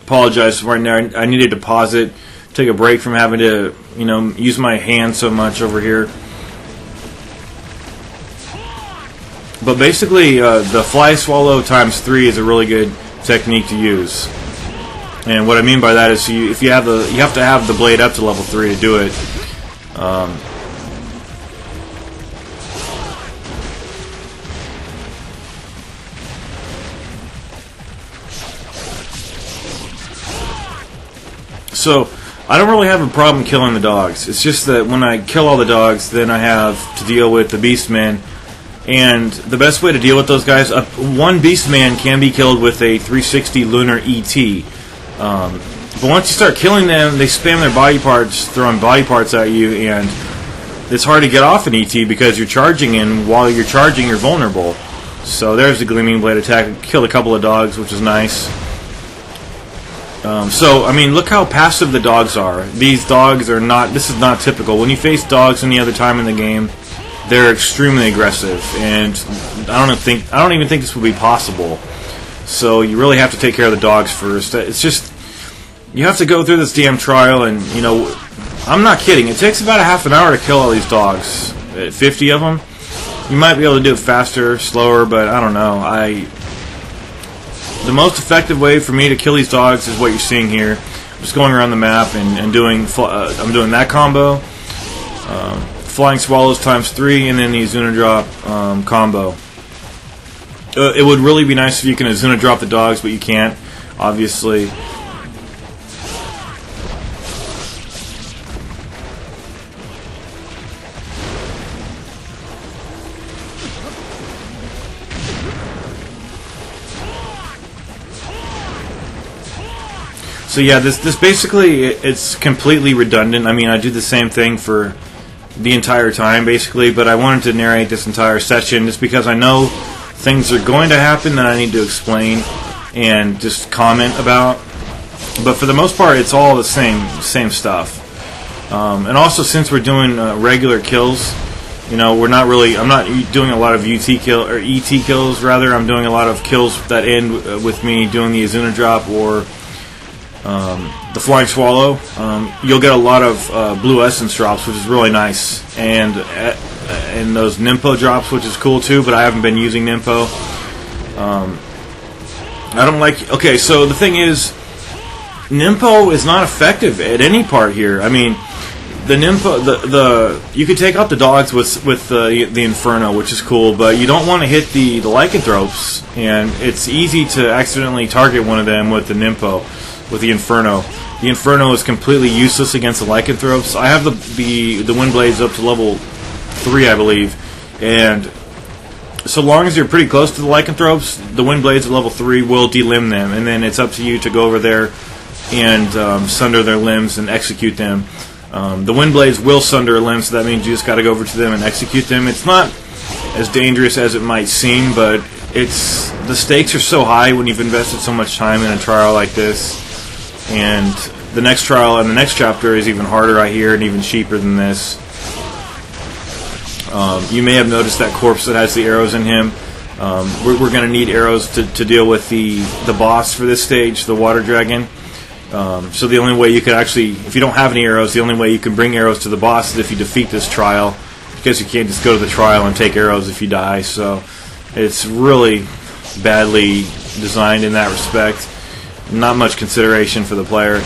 [SPEAKER 1] Apologize right now. I needed to pause it, take a break from having to, use my hands so much over here. But basically, the fly swallow times 3 is a really good technique to use. And what I mean by that is, you have to have the blade up to level 3 to do it. So I don't really have a problem killing the dogs. It's just that when I kill all the dogs, then I have to deal with the Beastmen. And the best way to deal with those guys, one Beastman can be killed with a 360 Lunar ET. But once you start killing them, they spam their body parts, throwing body parts at you, and it's hard to get off an ET because you're charging, and while you're charging, you're vulnerable. So there's the Gleaming Blade attack. Killed a couple of dogs, which is nice. So, I mean, look how passive the dogs are. These dogs are not... This is not typical. When you face dogs any other time in the game, they're extremely aggressive, and I don't even think this would be possible. So you really have to take care of the dogs first. It's just... You have to go through this damn trial, and, I'm not kidding. It takes about a half an hour to kill all these dogs. 50 of them. You might be able to do it faster, slower, but I don't know. The most effective way for me to kill these dogs is what you're seeing here. I'm just going around the map and doing... I'm doing that combo. Flying Swallows times 3, and then the Azuna Drop combo. It would really be nice if you can Azuna Drop the dogs, but you can't, obviously. So yeah, this basically, it's completely redundant. I mean, I do the same thing for the entire time, basically, but I wanted to narrate this entire session just because I know things are going to happen that I need to explain, and just comment about. But for the most part, it's all the same stuff. And also, since we're doing regular kills, you know, I'm not doing a lot of ET kills. Rather, I'm doing a lot of kills that end with me doing the Azuna drop or the Flying Swallow. You'll get a lot of blue essence drops, which is really nice, and those Nympho drops, which is cool too. But I haven't been using Nympho. I don't like. Okay, so the thing is, Nympho is not effective at any part here. I mean, the Nympho, you could take out the dogs with the Inferno, which is cool, but you don't want to hit the Lycanthropes, and it's easy to accidentally target one of them with the Nympho, with the Inferno. The Inferno is completely useless against the Lycanthropes. I have the Windblades up to level 3, I believe, and so long as you're pretty close to the Lycanthropes, the Windblades at level 3 will delimb them, and then it's up to you to go over there and sunder their limbs and execute them. The Windblades will sunder a limb, so that means you just got to go over to them and execute them. It's not as dangerous as it might seem, but the stakes are so high when you've invested so much time in a trial like this. And the next trial and the next chapter is even harder, I hear, and even cheaper than this. You may have noticed that corpse that has the arrows in him. We're going to need arrows to deal with the boss for this stage, the water dragon. So the only way you could actually, if you don't have any arrows, the only way you can bring arrows to the boss is if you defeat this trial, because you can't just go to the trial and take arrows if you die. So it's really badly designed in that respect. Not much consideration for the player.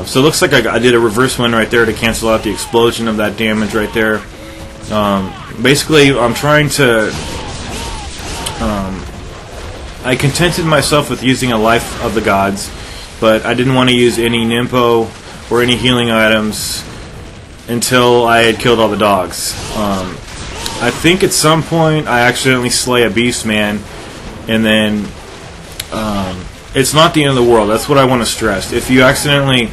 [SPEAKER 1] So it looks like I did a reverse win right there to cancel out the explosion of that damage right there. Basically, I'm trying to... I contented myself with using a Life of the Gods, but I didn't want to use any Nympho or any healing items until I had killed all the dogs. I think at some point I accidentally slay a Beastman, and then it's not the end of the world. That's what I want to stress. If you accidentally...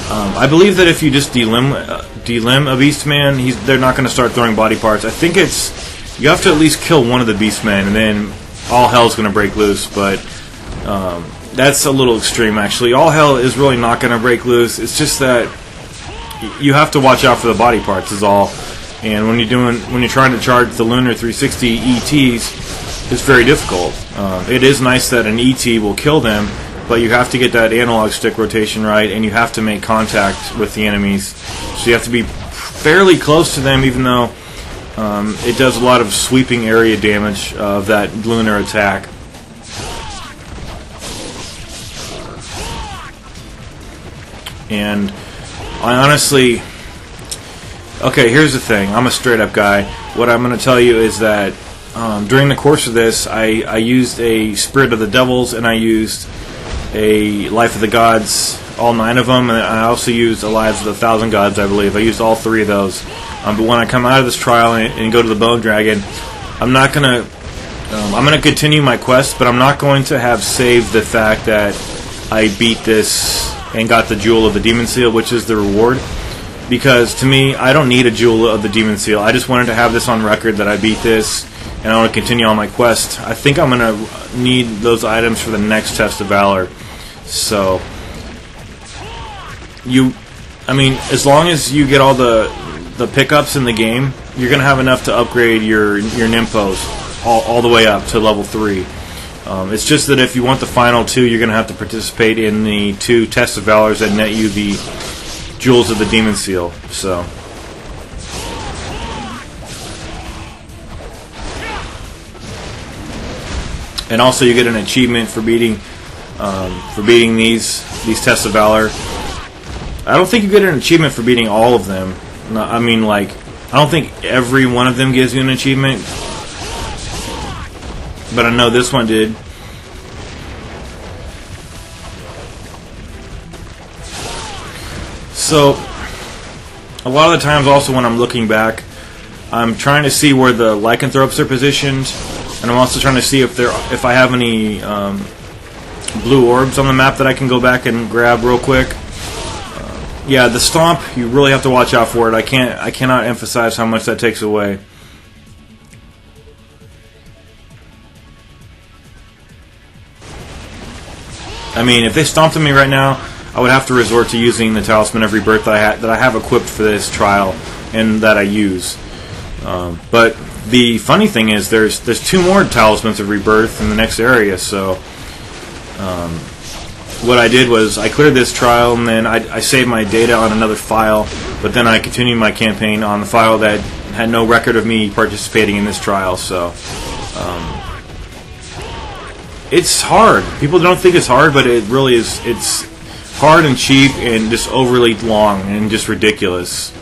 [SPEAKER 1] I believe that if you just delimb a Beastman, they're not going to start throwing body parts. I think you have to at least kill one of the Beastmen, and then all hell's going to break loose, but... that's a little extreme, actually. All hell is really not going to break loose. It's just that you have to watch out for the body parts, is all. And when you're trying to charge the Lunar 360 ETs, it's very difficult. It is nice that an ET will kill them, but you have to get that analog stick rotation right, and you have to make contact with the enemies. So you have to be fairly close to them, even though it does a lot of sweeping area damage of that Lunar attack. And I honestly... Okay, here's the thing. I'm a straight-up guy. What I'm going to tell you is that during the course of this, I used a Spirit of the Devils, and I used a Life of the Gods, all 9 of them, and I also used a Lives of the 1,000 Gods, I believe. I used all 3 of those. But when I come out of this trial and go to the Bone Dragon, I'm not going to... I'm going to continue my quest, but I'm not going to have saved the fact that I beat this and got the Jewel of the Demon Seal, which is the reward. Because to me, I don't need a Jewel of the Demon Seal. I just wanted to have this on record that I beat this, and I want to continue on my quest. I think I'm going to need those items for the next test of Valor. So, as long as you get all the pickups in the game, you're going to have enough to upgrade your Nymphos all the way up to level 3. It's just that if you want the final 2, you're going to have to participate in the 2 tests of Valors that net you the Jewels of the Demon Seal. So, and also you get an achievement for beating these tests of Valor. I don't think you get an achievement for beating all of them. I don't think every one of them gives you an achievement, but I know this one did. So, a lot of the times also when I'm looking back, I'm trying to see where the Lycanthropes are positioned, and I'm also trying to see if I have any blue orbs on the map that I can go back and grab real quick. Yeah, the Stomp, you really have to watch out for it. I cannot emphasize how much that takes away. I mean, if they stomped on me right now, I would have to resort to using the Talisman of Rebirth that I have equipped for this trial and that I use. But the funny thing is, there's 2 more Talismans of Rebirth in the next area. So what I did was I cleared this trial, and then I saved my data on another file. But then I continued my campaign on the file that had no record of me participating in this trial. So it's hard. People don't think it's hard, but it really is. It's hard and cheap and just overly long and just ridiculous.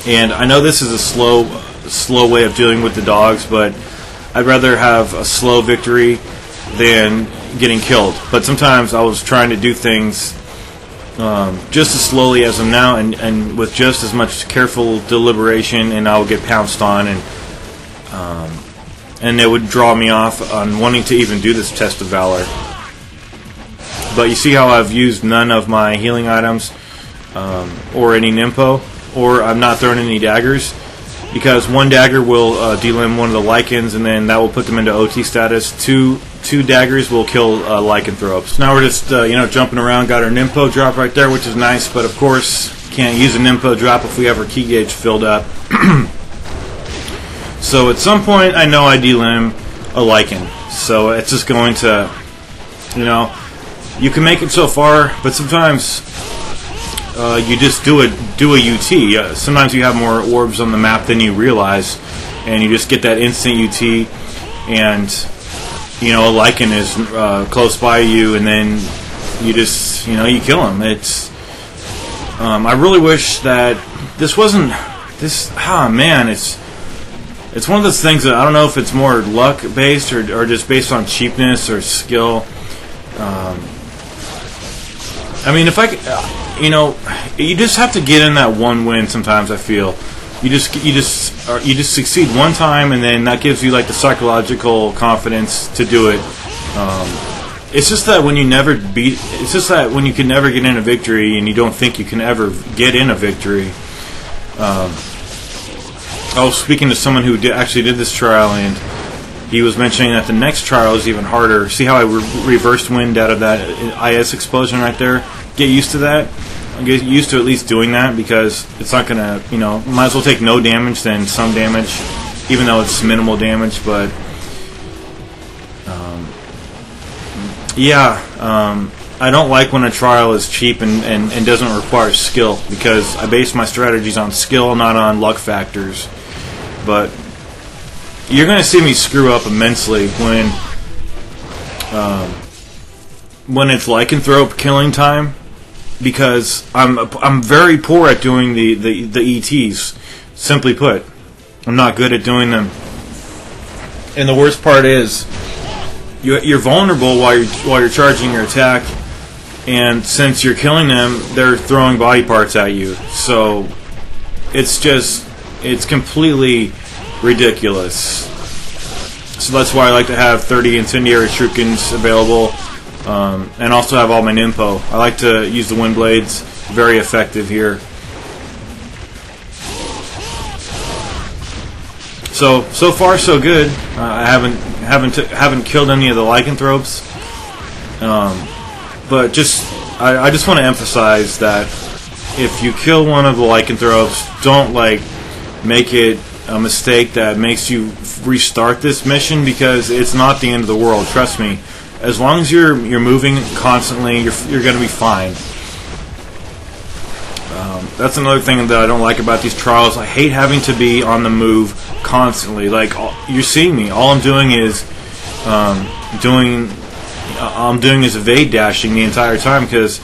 [SPEAKER 1] And I know this is a slow way of dealing with the dogs, but I'd rather have a slow victory than getting killed. But sometimes I was trying to do things just as slowly as I'm now, and with just as much careful deliberation, and I would get pounced on, and it would draw me off on wanting to even do this test of Valor. But you see how I've used none of my healing items or any Nimpo, or I'm not throwing any daggers, because 1 dagger will delim one of the Lycans, and then that will put them into OT status. Two daggers will kill Lycanthropes. Now we're just jumping around. Got our Nimpo drop right there, which is nice, but of course can't use a Nimpo drop if we have our key gauge filled up. So at some point I know I delim a Lycan, so it's just going to, you can make it so far, but sometimes you just do a UT. Sometimes you have more orbs on the map than you realize, and you just get that instant UT, and a Lycan is close by you, and then you just you kill him. It's I really wish that this wasn't this. Man, it's one of those things that I don't know if it's more luck based or just based on cheapness or skill. I mean, if I you just have to get in that one win. Sometimes I feel you just succeed one time, and then that gives you like the psychological confidence to do it. It's just that when you never beat, it's just that when you can never get in a victory, and you don't think you can ever get in a victory. I was speaking to someone who actually did this trial, and he was mentioning that the next trial is even harder. See how I reversed wind out of that IS explosion right there? Get used to that. Get used to at least doing that, because it's not going to, might as well take no damage than some damage, even though it's minimal damage. But, I don't like when a trial is cheap and doesn't require skill, because I base my strategies on skill, not on luck factors. But you're going to see me screw up immensely when it's Lycanthrope killing time, because I'm very poor at doing the ETs. Simply put, I'm not good at doing them. And the worst part is, you're vulnerable while you're charging your attack, and since you're killing them, they're throwing body parts at you. So it's completely ridiculous. So that's why I like to have 30 incendiary shurikens available, and also have all my Nimpo. I like to use the wind blades. Very effective here. So far so good. I haven't killed any of the Lycanthropes, but I just want to emphasize that if you kill one of the Lycanthropes, don't make it a mistake that makes you restart this mission, because it's not the end of the world. Trust me. As long as you're moving constantly, you're going to be fine. That's another thing that I don't like about these trials. I hate having to be on the move constantly. You're seeing me. All I'm doing is is evade dashing the entire time, because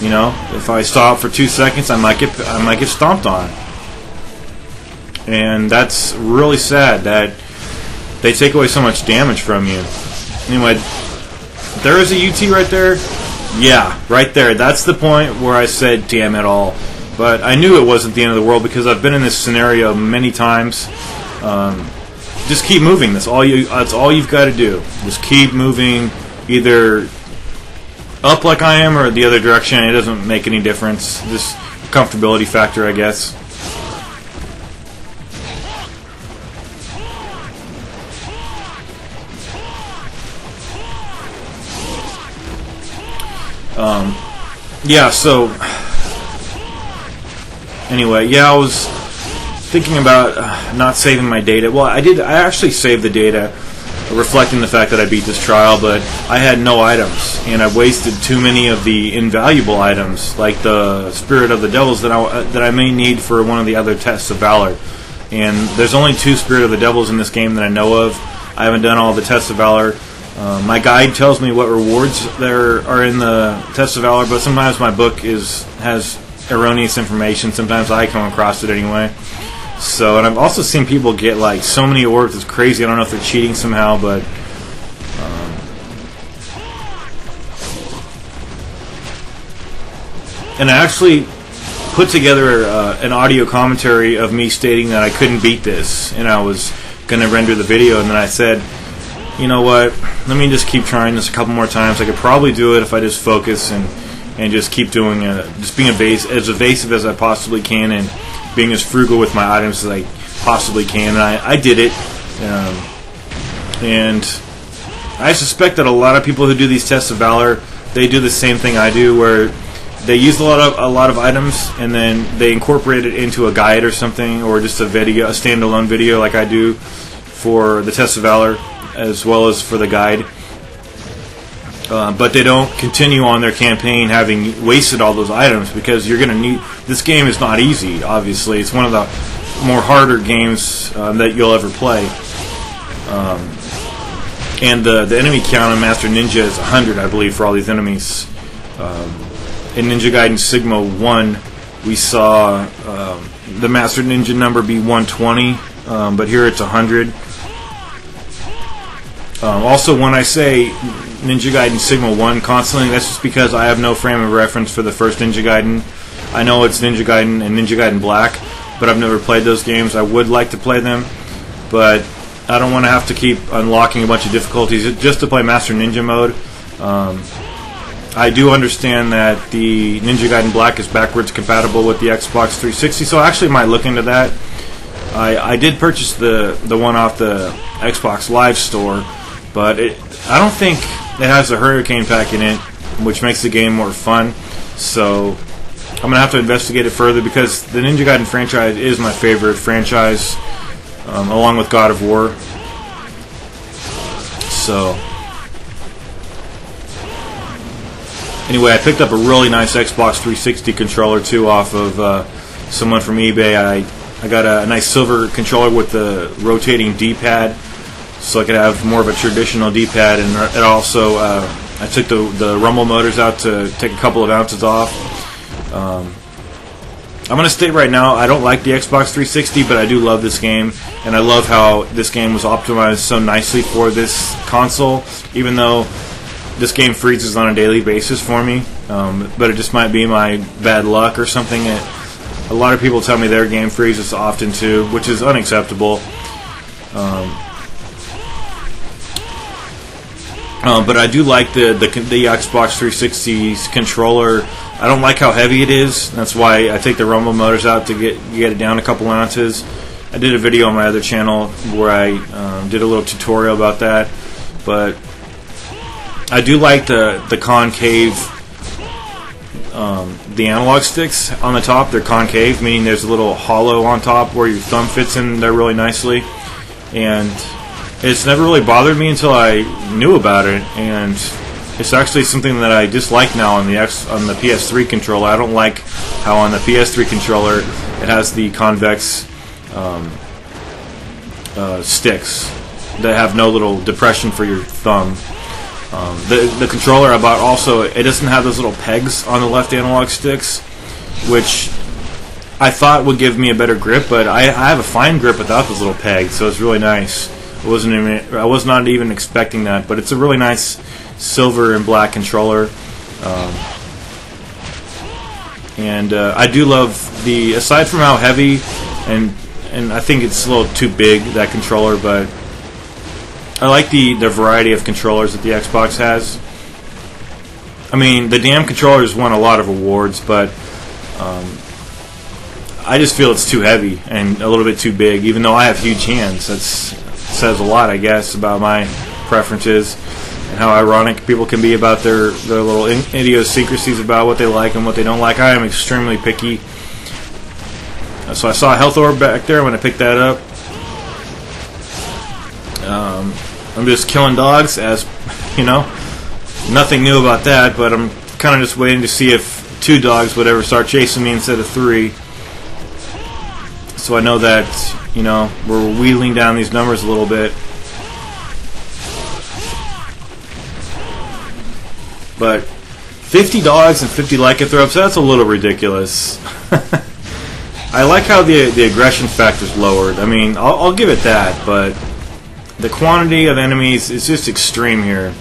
[SPEAKER 1] if I stop for 2 seconds, I might get stomped on. And that's really sad that they take away so much damage from you. Anyway, there is a UT right there. Yeah, right there. That's the point where I said, damn it all. But I knew it wasn't the end of the world, because I've been in this scenario many times. Just keep moving. That's all you've got to do. Just keep moving, either up like I am or the other direction. It doesn't make any difference. Just comfortability factor, I guess. Yeah, so anyway, yeah, I was thinking about not saving my data. Well, I did. I actually saved the data, reflecting the fact that I beat this trial, but I had no items, and I wasted too many of the invaluable items, like the Spirit of the Devils that I may need for one of the other tests of Valor. And there's only 2 Spirit of the Devils in this game that I know of. I haven't done all the tests of Valor. My guide tells me what rewards there are in the tests of Valor, but sometimes my book has erroneous information. Sometimes I come across it anyway. So, and I've also seen people get like so many orbs, it's crazy. I don't know if they're cheating somehow, but and I actually put together an audio commentary of me stating that I couldn't beat this, and I was going to render the video, and then I said, you know what, let me just keep trying this a couple more times. I could probably do it if I just focus and just keep doing it, just being as evasive as I possibly can, and being as frugal with my items as I possibly can. And I did it, and I suspect that a lot of people who do these tests of Valor, they do the same thing I do, where they use a lot of items and then they incorporate it into a guide or something, or just a standalone video like I do for the test of Valor as well as for the guide. But they don't continue on their campaign having wasted all those items, because you're going to need... This game is not easy, obviously. It's one of the more harder games that you'll ever play. And the enemy count on Master Ninja is 100, I believe, for all these enemies. In Ninja Gaiden Sigma 1, we saw the Master Ninja number be 120, but here it's 100. Also, when I say Ninja Gaiden Sigma 1 constantly, that's just because I have no frame of reference for the first Ninja Gaiden. I know it's Ninja Gaiden and Ninja Gaiden Black, but I've never played those games. I would like to play them, but I don't want to have to keep unlocking a bunch of difficulties just to play Master Ninja mode. I do understand that the Ninja Gaiden Black is backwards compatible with the Xbox 360, so I actually might look into that. I did purchase the one off the Xbox Live store, but I don't think it has a Hurricane pack in it, which makes the game more fun. So I'm going to have to investigate it further, because the Ninja Gaiden franchise is my favorite franchise, along with God of War. So anyway, I picked up a really nice Xbox 360 controller too off of someone from eBay. I got a nice silver controller with the rotating D-pad, so I could have more of a traditional D-pad, and it also I took the rumble motors out to take a couple of ounces off. I'm going to state right now, I don't like the Xbox 360, but I do love this game, and I love how this game was optimized so nicely for this console, even though this game freezes on a daily basis for me, but it just might be my bad luck or something. A lot of people tell me their game freezes often too, which is unacceptable. But I do like the Xbox 360's controller. I don't like how heavy it is. That's why I take the rumble motors out to get it down a couple ounces. I did a video on my other channel where I did a little tutorial about that. But I do like the concave, the analog sticks on the top. They're concave, meaning there's a little hollow on top where your thumb fits in there really nicely. And it's never really bothered me until I knew about it, and it's actually something that I dislike now on the PS3 controller. I don't like how on the PS3 controller it has the convex sticks that have no little depression for your thumb. The controller I bought also, it doesn't have those little pegs on the left analog sticks, which I thought would give me a better grip, but I have a fine grip without those little pegs, so it's really nice. I was not even expecting that, but it's a really nice silver and black controller. And I do love aside from how heavy, and I think it's a little too big, that controller, but I like the variety of controllers that the Xbox has. I mean, the damn controllers won a lot of awards, but I just feel it's too heavy and a little bit too big, even though I have huge hands. That says a lot, I guess, about my preferences. and how ironic people can be about their little idiosyncrasies about what they like and what they don't like. I am extremely picky. So I saw a health orb back there when I picked that up. I'm just killing dogs, as you know. Nothing new about that, but I'm kind of just waiting to see if 2 dogs would ever start chasing me instead of 3. So I know that, you know, we're wheeling down these numbers a little bit. But 50 dogs and 50 lycanthropes, that's a little ridiculous. I like how the aggression factor is lowered. I mean, I'll give it that, but the quantity of enemies is just extreme here.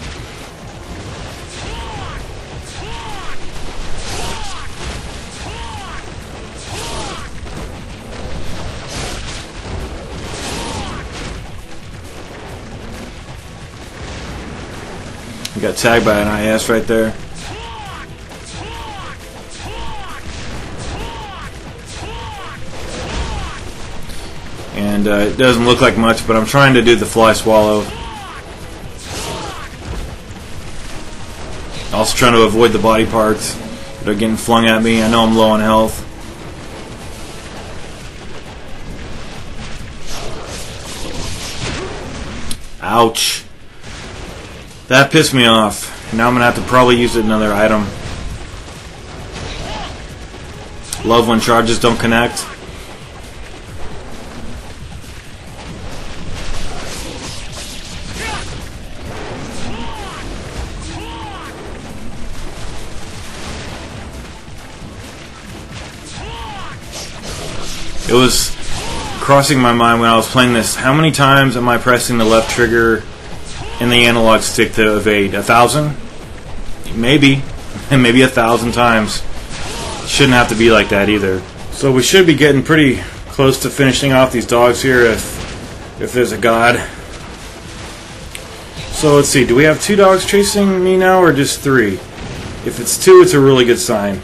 [SPEAKER 1] We got tagged by an IS right there. And it doesn't look like much, but I'm trying to do the fly swallow. Also trying to avoid the body parts that are getting flung at me. I know I'm low on health. Ouch. That pissed me off. Now I'm going to have to probably use another item. Love when charges don't connect. It was crossing my mind when I was playing this. How many times am I pressing the left trigger and the analog stick to evade? 1,000? Maybe. Maybe 1,000 times. Shouldn't have to be like that either. So we should be getting pretty close to finishing off these dogs here if there's a god. So let's see. Do we have 2 dogs chasing me now or just 3? If it's 2, it's a really good sign.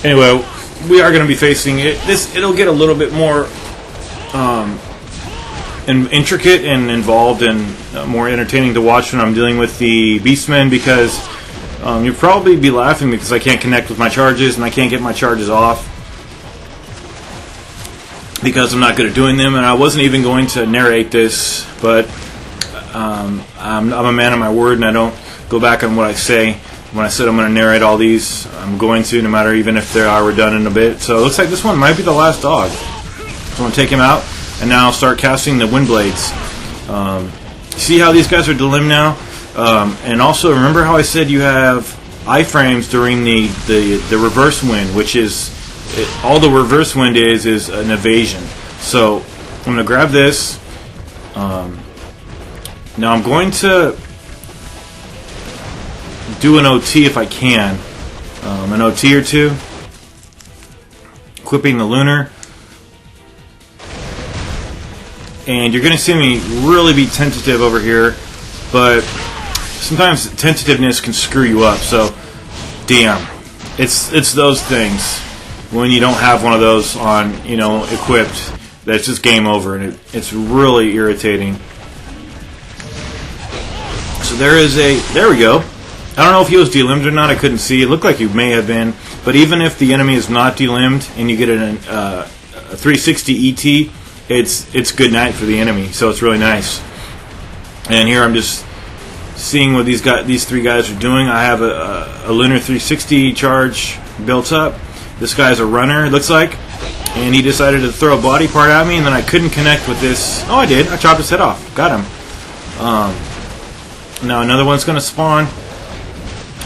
[SPEAKER 1] Anyway, we are going to be facing it. It'll get a little bit more intricate and involved and more entertaining to watch when I'm dealing with the Beastmen, because you'll probably be laughing because I can't connect with my charges and I can't get my charges off because I'm not good at doing them. And I wasn't even going to narrate this, but I'm a man of my word and I don't go back on what I say. When I said I'm going to narrate all these, I'm going to, no matter even if they are redundant a bit. So it looks like this one might be the last dog. So I'm going to take him out, and now I'll start casting the wind blades. See how these guys are delimbed now? And also, remember how I said you have iframes during the reverse wind, which is, all the reverse wind is an evasion. So I'm going to grab this. Now I'm going to do an OT if I can. An OT or 2. Equipping the lunar. And you're going to see me really be tentative over here, but sometimes tentativeness can screw you up. So, damn. It's those things. When you don't have one of those on, equipped, that's just game over, and it's really irritating. So there we go. I don't know if he was delimbed or not. I couldn't see. It looked like he may have been. But even if the enemy is not delimbed and you get a 360 ET, it's good night for the enemy. So it's really nice. And here I'm just seeing what these 3 guys are doing. I have a lunar 360 charge built up. This guy's a runner, it looks like. And he decided to throw a body part at me, and then I couldn't connect with this. Oh, I did. I chopped his head off. Got him. Now another one's going to spawn.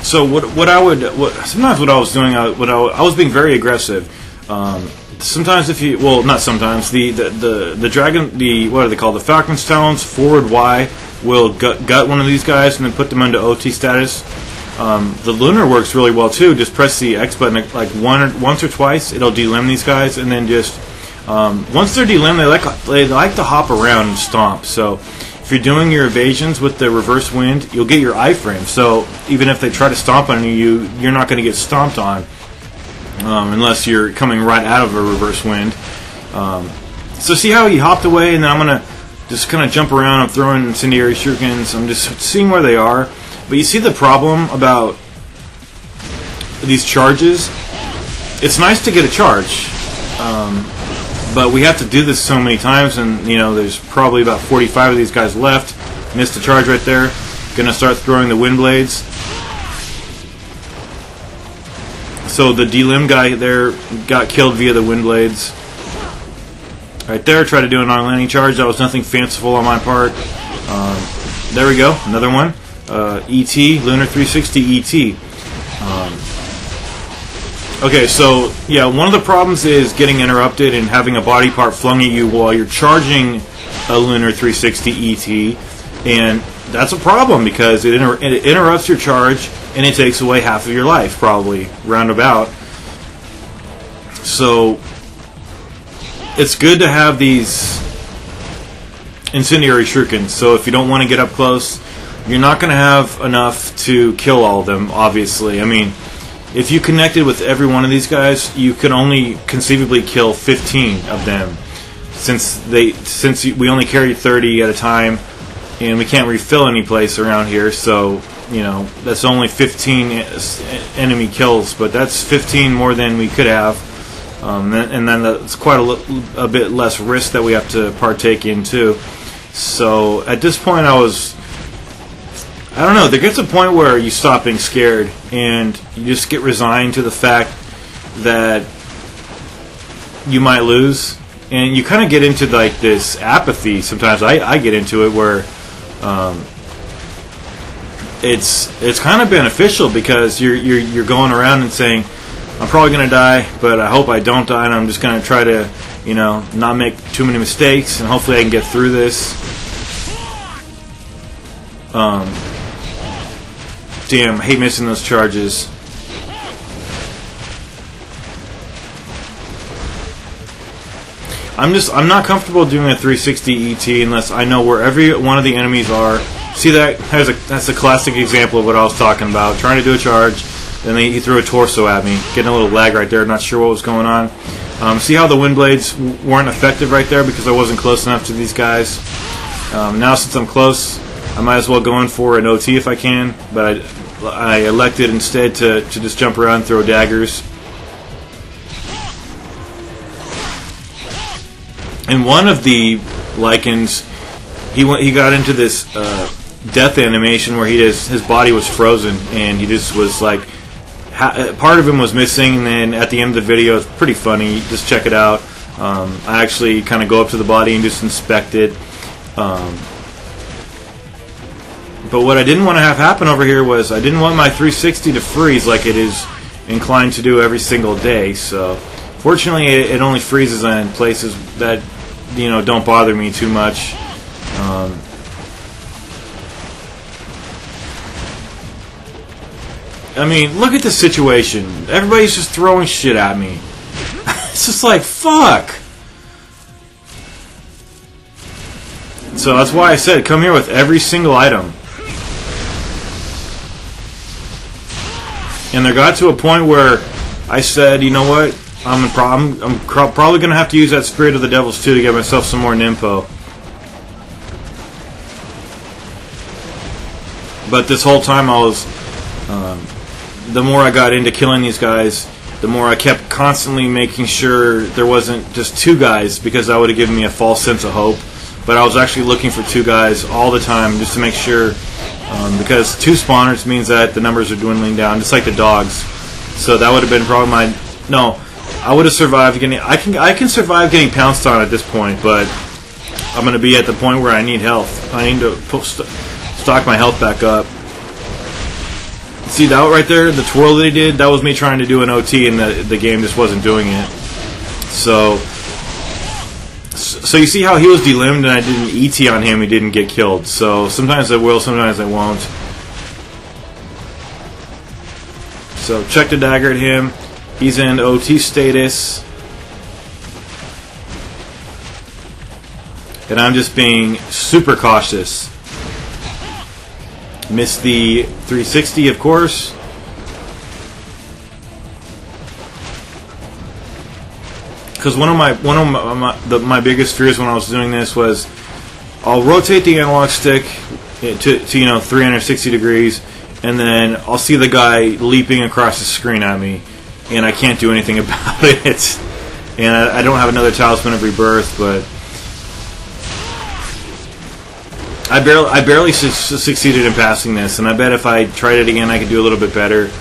[SPEAKER 1] So sometimes what I was doing, I was being very aggressive. Sometimes not sometimes, the dragon, what are they called? The Falcon's Talons forward Y will gut one of these guys and then put them into OT status. The lunar works really well too. Just press the X button like once or twice. It'll delimb these guys, and then just once they're delimbed, they like to hop around and stomp. So if you're doing your evasions with the reverse wind, you'll get your iframe. So even if they try to stomp on you, you're not going to get stomped on unless you're coming right out of a reverse wind. So see how he hopped away, and then I'm going to just kind of jump around. I'm throwing incendiary shurikens. I'm just seeing where they are. But you see the problem about these charges? It's nice to get a charge, but we have to do this so many times, and you know, there's probably about 45 of these guys left. Missed a charge right there. Gonna start throwing the wind blades. So the delim guy there got killed via the wind blades. Right there, try to do an on-landing charge. That was nothing fanciful on my part. There we go, another one. ET, Lunar 360 ET. Okay, so yeah, one of the problems is getting interrupted and having a body part flung at you while you're charging a Lunar 360 ET, and that's a problem because it interrupts your charge and it takes away half of your life, probably, roundabout. So it's good to have these incendiary shurikens, so if you don't want to get up close, you're not going to have enough to kill all of them, obviously. I mean, if you connected with every one of these guys, you could only conceivably kill 15 of them, since we only carry 30 at a time, and we can't refill any place around here. So you know, that's only 15 enemy kills, but that's 15 more than we could have, and then that's quite a bit less risk that we have to partake in too. So at this point, I don't know, there gets a point where you stop being scared and you just get resigned to the fact that you might lose, and you kind of get into like this apathy. Sometimes I get into it where it's kind of beneficial because you're going around and saying, I'm probably going to die, but I hope I don't die, and I'm just going to try to, you know, not make too many mistakes, and hopefully I can get through this. Damn, I hate missing those charges. I'm not comfortable doing a 360 ET unless I know where every one of the enemies are. See that? That's a classic example of what I was talking about. Trying to do a charge, then he threw a torso at me. Getting a little lag right there, not sure what was going on. See how the wind blades weren't effective right there because I wasn't close enough to these guys. Now since I'm close, I might as well go in for an OT if I can, but I elected instead to just jump around and throw daggers. And one of the Lycans, he got into this death animation where his body was frozen, and he just was like, part of him was missing, and then at the end of the video, it's pretty funny, just check it out. I actually kind of go up to the body and just inspect it. But what I didn't want to have happen over here was I didn't want my 360 to freeze like it is inclined to do every single day. So fortunately, it only freezes in places that, you know, don't bother me too much. I mean, look at the situation. Everybody's just throwing shit at me. It's just like, fuck. So that's why I said come here with every single item. And there got to a point where I said, you know what, I'm probably going to have to use that Spirit of the Devils too to get myself some more Nympho. But this whole time I was, the more I got into killing these guys, the more I kept constantly making sure there wasn't just two guys, because that would have given me a false sense of hope. But I was actually looking for two guys all the time just to make sure. Because two spawners means that the numbers are dwindling down, just like the dogs. So that would have been probably my... No, I would have survived getting... I can survive getting pounced on at this point, but I'm going to be at the point where I need health. I need to stock my health back up. See that right there? The twirl that he did? That was me trying to do an OT, and the game just wasn't doing it. So you see how he was delimbed and I did an ET on him, he didn't get killed. So sometimes I will, sometimes I won't. So check the dagger at him. He's in OT status. And I'm just being super cautious. Missed the 360, of course. Because one of my biggest fears when I was doing this was I'll rotate the analog stick to 360 degrees, and then I'll see the guy leaping across the screen at me, and I can't do anything about it. And I don't have another Talisman of Rebirth, but I barely succeeded in passing this, and I bet if I tried it again I could do a little bit better.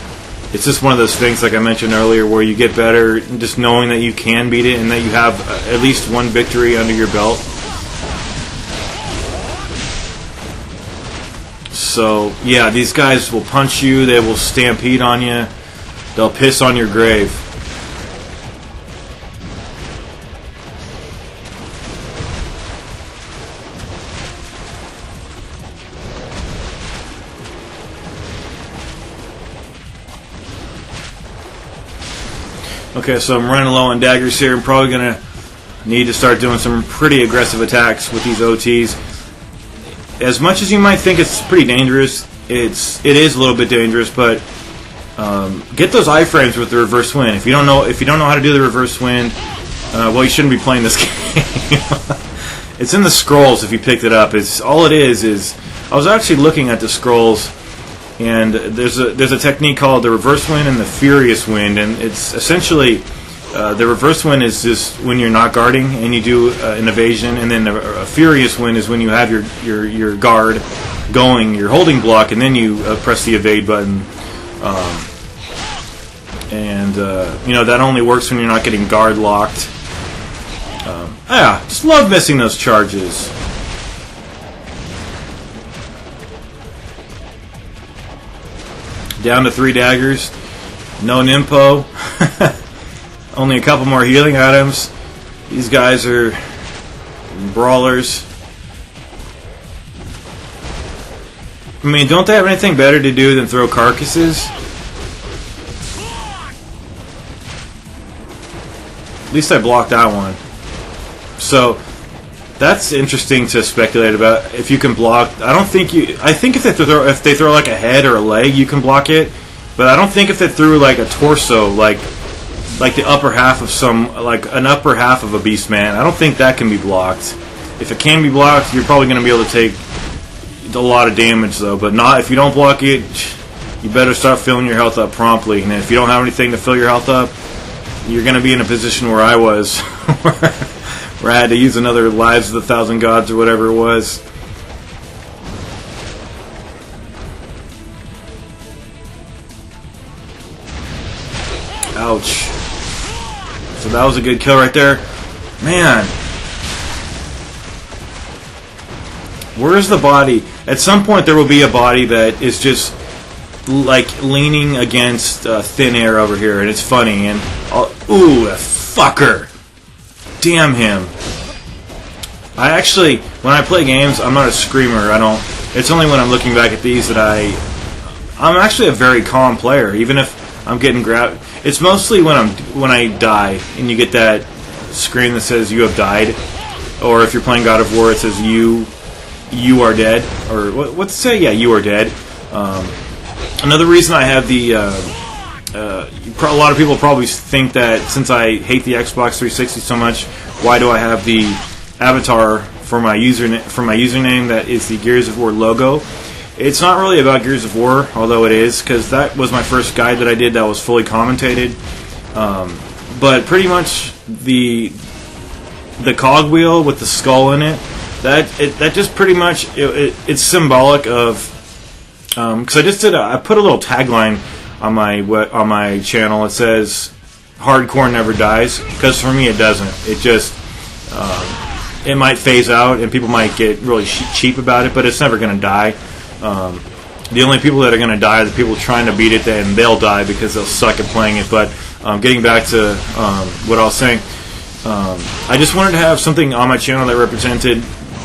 [SPEAKER 1] It's just one of those things, like I mentioned earlier, where you get better just knowing that you can beat it and that you have at least one victory under your belt. So, yeah, these guys will punch you, they will stampede on you, they'll piss on your grave. Okay, so I'm running low on daggers here. I'm probably going to need to start doing some pretty aggressive attacks with these OTs. As much as you might think it's pretty dangerous, it is a little bit dangerous, but get those iframes with the reverse wind. If you don't know how to do the reverse wind, well, you shouldn't be playing this game. It's in the scrolls if you picked it up. All it is I was actually looking at the scrolls, and there's a technique called the reverse wind and the furious wind, and it's essentially the reverse wind is just when you're not guarding and you do an evasion, and then a furious wind is when you have your guard going, your holding block, and then you press the evade button. That only works when you're not getting guard locked. Just love missing those charges. Down to 3 daggers. No Nimpo. Only a couple more healing items. These guys are brawlers. I mean, don't they have anything better to do than throw carcasses? At least I blocked that one. So that's interesting to speculate about. If you can block, I think if they throw like a head or a leg, you can block it. But I don't think if they threw like a torso, like the upper half of an upper half of a Beastman, I don't think that can be blocked. If it can be blocked, you're probably going to be able to take a lot of damage though. But not if you don't block it. You better start filling your health up promptly. And if you don't have anything to fill your health up, you're going to be in a position where I was, where I had to use another Lives of the Thousand Gods or whatever it was. Ouch. So that was a good kill right there. Man. Where's the body? At some point there will be a body that is just like leaning against thin air over here, and it's funny. And ooh, a fucker. Damn him. I actually, when I play games, I'm not a screamer. It's only when I'm looking back at these that I'm actually a very calm player, even if I'm getting grabbed. It's mostly when I die and you get that screen that says you have died, or if you're playing God of War, it says you are dead, or what's it say? Yeah, you are dead. Another reason I have a lot of people probably think that since I hate the Xbox 360 so much, why do I have the avatar for my username that is the Gears of War logo? It's not really about Gears of War, although it is, because that was my first guide that I did that was fully commentated. But pretty much the cogwheel with the skull in it, that just pretty much it's symbolic of. Because I put a little tagline on my channel. It says hardcore never dies, because for me it doesn't. It just it might phase out and people might get really cheap about it, but it's never going to die. The only people that are going to die are the people trying to beat it, and they'll die because they'll suck at playing it. But getting back to what I was saying, I just wanted to have something on my channel that represented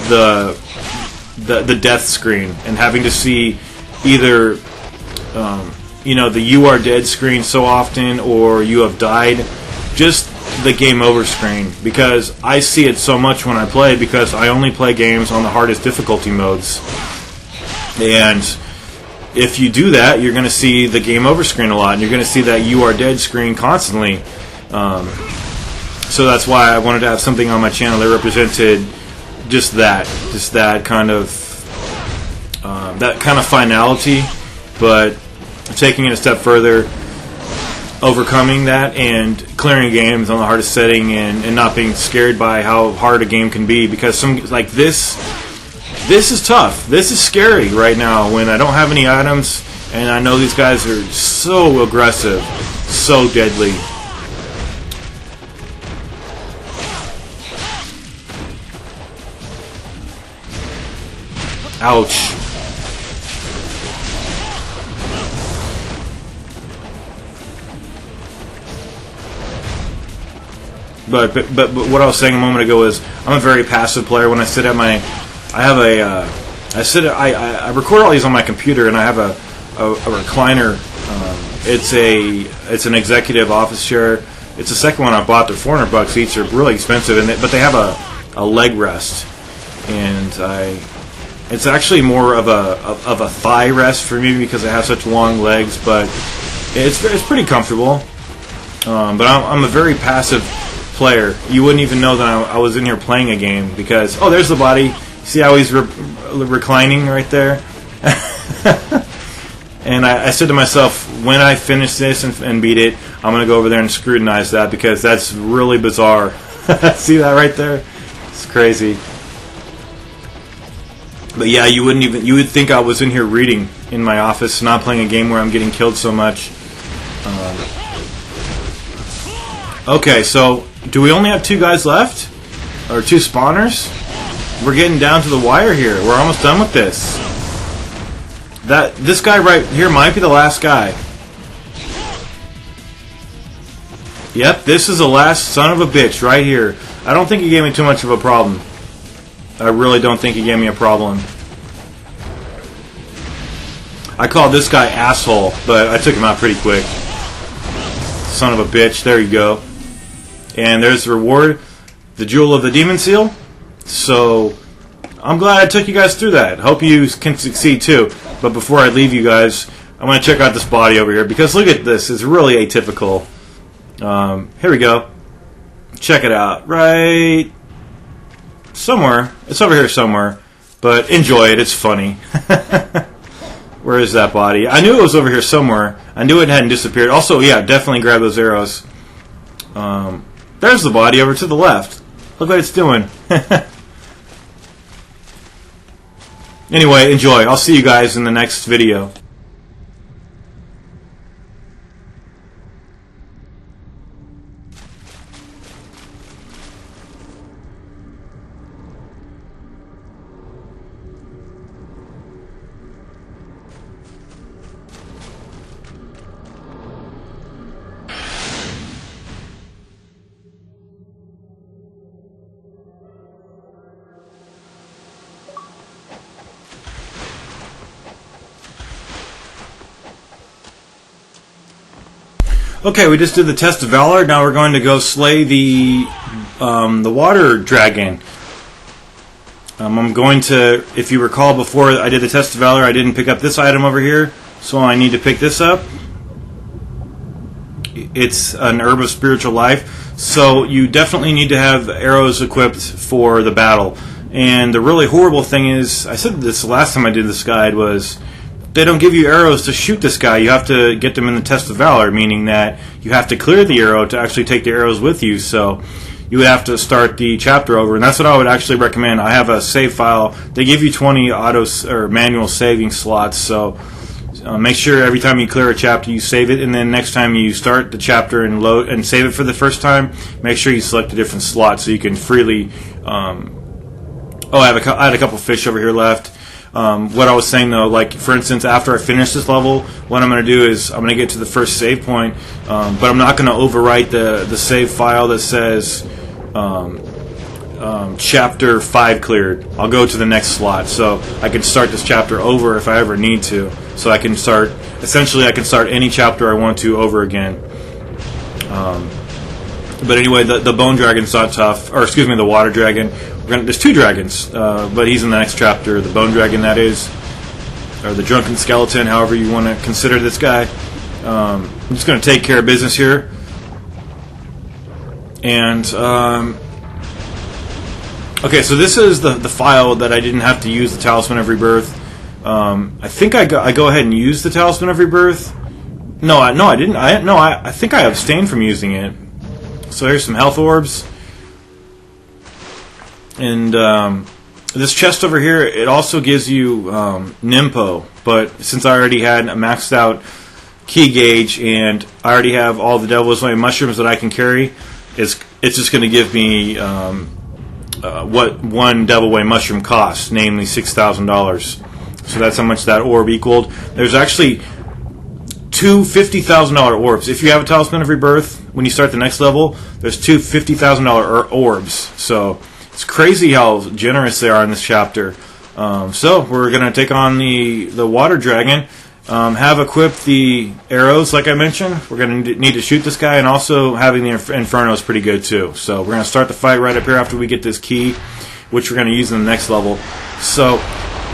[SPEAKER 1] the death screen, and having to see either the you are dead screen so often, or you have died, just the game over screen, because I see it so much when I play, because I only play games on the hardest difficulty modes. And if you do that, you're going to see the game over screen a lot, and you're going to see that you are dead screen constantly. So that's why I wanted to have something on my channel that represented just that kind of finality, but taking it a step further, overcoming that and clearing games on the hardest setting, and not being scared by how hard a game can be, because some like this is tough. This is scary right now when I don't have any items and I know these guys are so aggressive, so deadly. Ouch. But what I was saying a moment ago is I'm a very passive player. When I sit at my, I record all these on my computer, and I have a recliner. It's an executive office chair. It's the second one I bought. They're $400 each. They're really expensive, but they have a leg rest, and it's actually more of a thigh rest for me because I have such long legs. But it's pretty comfortable. But I'm a very passive player. You wouldn't even know that I was in here playing a game, because there's the body. See how he's reclining right there? And I said to myself, when I finish this and beat it, I'm going to go over there and scrutinize that, because that's really bizarre. See that right there? It's crazy. But yeah, you would think I was in here reading in my office, not playing a game where I'm getting killed so much. Okay, so do we only have 2 guys left? Or 2 spawners? We're getting down to the wire here. We're almost done with this. This guy right here might be the last guy. Yep, this is the last son of a bitch right here. I don't think he gave me too much of a problem. I really don't think he gave me a problem. I called this guy asshole, but I took him out pretty quick. Son of a bitch. There you go. And there's the reward, the Jewel of the Demon Seal. So I'm glad I took you guys through that. Hope you can succeed too. But before I leave you guys, I want to check out this body over here, because look at this. It's really atypical. Here we go. Check it out. Right somewhere. It's over here somewhere. But enjoy it. It's funny. Where is that body? I knew it was over here somewhere. I knew it hadn't disappeared. Also, yeah, definitely grab those arrows. There's the body over to the left. Look what it's doing. Anyway, enjoy. I'll see you guys in the next video. Okay, we just did the test of Valor. Now we're going to go slay the water dragon. I'm going to, if you recall before I did the test of Valor, I didn't pick up this item over here, so I need to pick this up. It's an herb of spiritual life, so you definitely need to have arrows equipped for the battle. And the really horrible thing is, I said this the last time I did this guide, was they don't give you arrows to shoot this guy. You have to get them in the test of Valor, meaning that you have to clear the arrow to actually take the arrows with you. So you would have to start the chapter over, and that's what I would actually recommend. I have a save file. They give you 20 auto or manual saving slots, so make sure every time you clear a chapter you save it, and then next time you start the chapter and load and save it for the first time, make sure you select a different slot so you can freely. I had a couple fish over here left. What I was saying though, like for instance, after I finish this level, what I'm going to do is I'm going to get to the first save point, but I'm not going to overwrite the save file that says chapter 5 cleared. I'll go to the next slot, so I can start this chapter over if I ever need to. So I can start, essentially I can start any chapter I want to over again. But anyway, the bone dragon's not tough, or excuse me, the water dragon. There's 2 dragons, but he's in the next chapter. The bone dragon, that is, or the drunken skeleton, however you want to consider this guy. I'm just going to take care of business here. And Okay, so this is the file that I didn't have to use the Talisman of Rebirth. I think I go ahead and use the Talisman of Rebirth. No, I didn't. I think I abstained from using it. So here's some health orbs, and this chest over here, it also gives you Nimpo. But since I already had a maxed out key gauge and I already have all the Devil's Way mushrooms that I can carry, it's just going to give me what one Devil Way mushroom costs, namely $6,000. So that's how much that orb equaled. There's actually two $50,000 orbs. If you have a Talisman of Rebirth, when you start the next level, there's two $50,000 orbs. So it's crazy how generous they are in this chapter. So we're going to take on the water dragon. Have equipped the arrows, like I mentioned. We're going to need to shoot this guy, and also having the Inferno is pretty good too. So we're going to start the fight right up here after we get this key, which we're going to use in the next level. So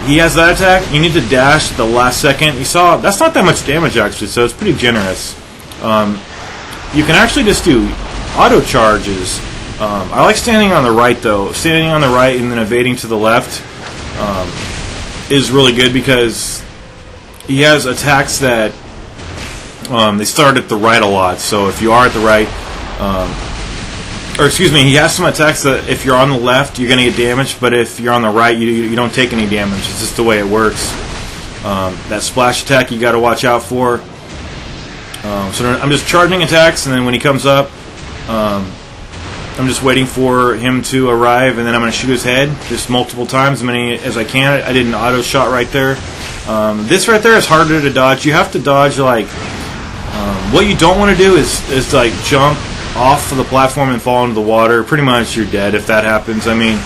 [SPEAKER 1] he has that attack. You need to dash at the last second. You saw that's not that much damage actually, so it's pretty generous. You can actually just do auto charges. I like standing on the right though. Standing on the right and then evading to the left is really good because he has attacks that they start at the right a lot. So if you are at the right, or excuse me, he has some attacks that if you're on the left, you're going to get damaged, but if you're on the right, you don't take any damage. It's just the way it works. That splash attack you got to watch out for. So I'm just charging attacks, and then when he comes up, I'm just waiting for him to arrive, and then I'm going to shoot his head just multiple times, as many as I can. I did an auto shot right there. This right there is harder to dodge. You have to dodge like what you don't want to do is like jump off of the platform and fall into the water. Pretty much you're dead if that happens. I mean,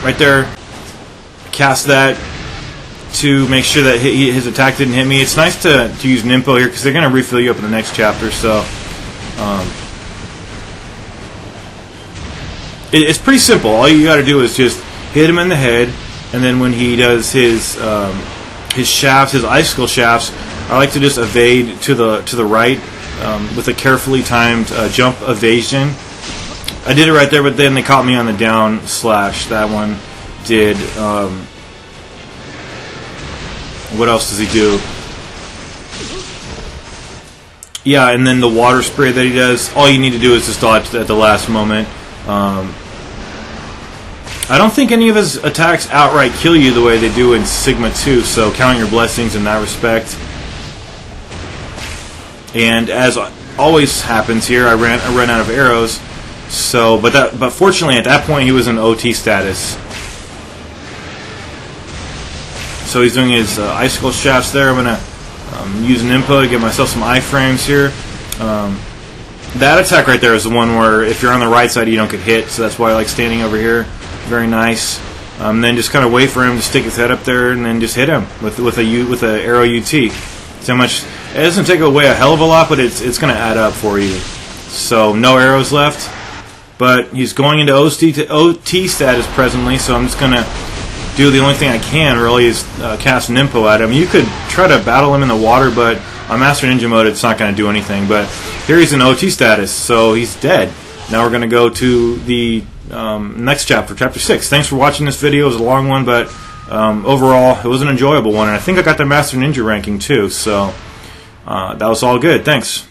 [SPEAKER 1] right there, cast that to make sure that his attack didn't hit me. It's nice to use Nimpo here because they're going to refill you up in the next chapter. So it's pretty simple. All you got to do is just hit him in the head, and then when he does his shafts, his icicle shafts, I like to just evade to the right with a carefully timed jump evasion. I did it right there, but then they caught me on the down slash. That one did. What else does he do? Yeah, and then the water spray that he does, all you need to do is just dodge at the last moment. I don't think any of his attacks outright kill you the way they do in Sigma 2, so count your blessings in that respect. And as always happens here, I ran out of arrows. So, but fortunately at that point he was in OT status. So he's doing his icicle shafts there. I'm gonna use an Nimpo to get myself some iframes here. That attack right there is the one where if you're on the right side you don't get hit, so that's why I like standing over here. Very nice. Then just kind of wait for him to stick his head up there, and then just hit him with a arrow UT. So much. It doesn't take away a hell of a lot, but it's going to add up for you. So no arrows left, but he's going into OT status presently. So I'm just going to do the only thing I can really is cast Nimpo at him. You could try to battle him in the water, but on Master Ninja mode it's not going to do anything. But here he's in OT status, so he's dead. Now we're going to go to the next chapter, chapter 6. Thanks for watching this video. It was a long one, but overall it was an enjoyable one, and I think I got the Master Ninja ranking too, so that was all good. Thanks.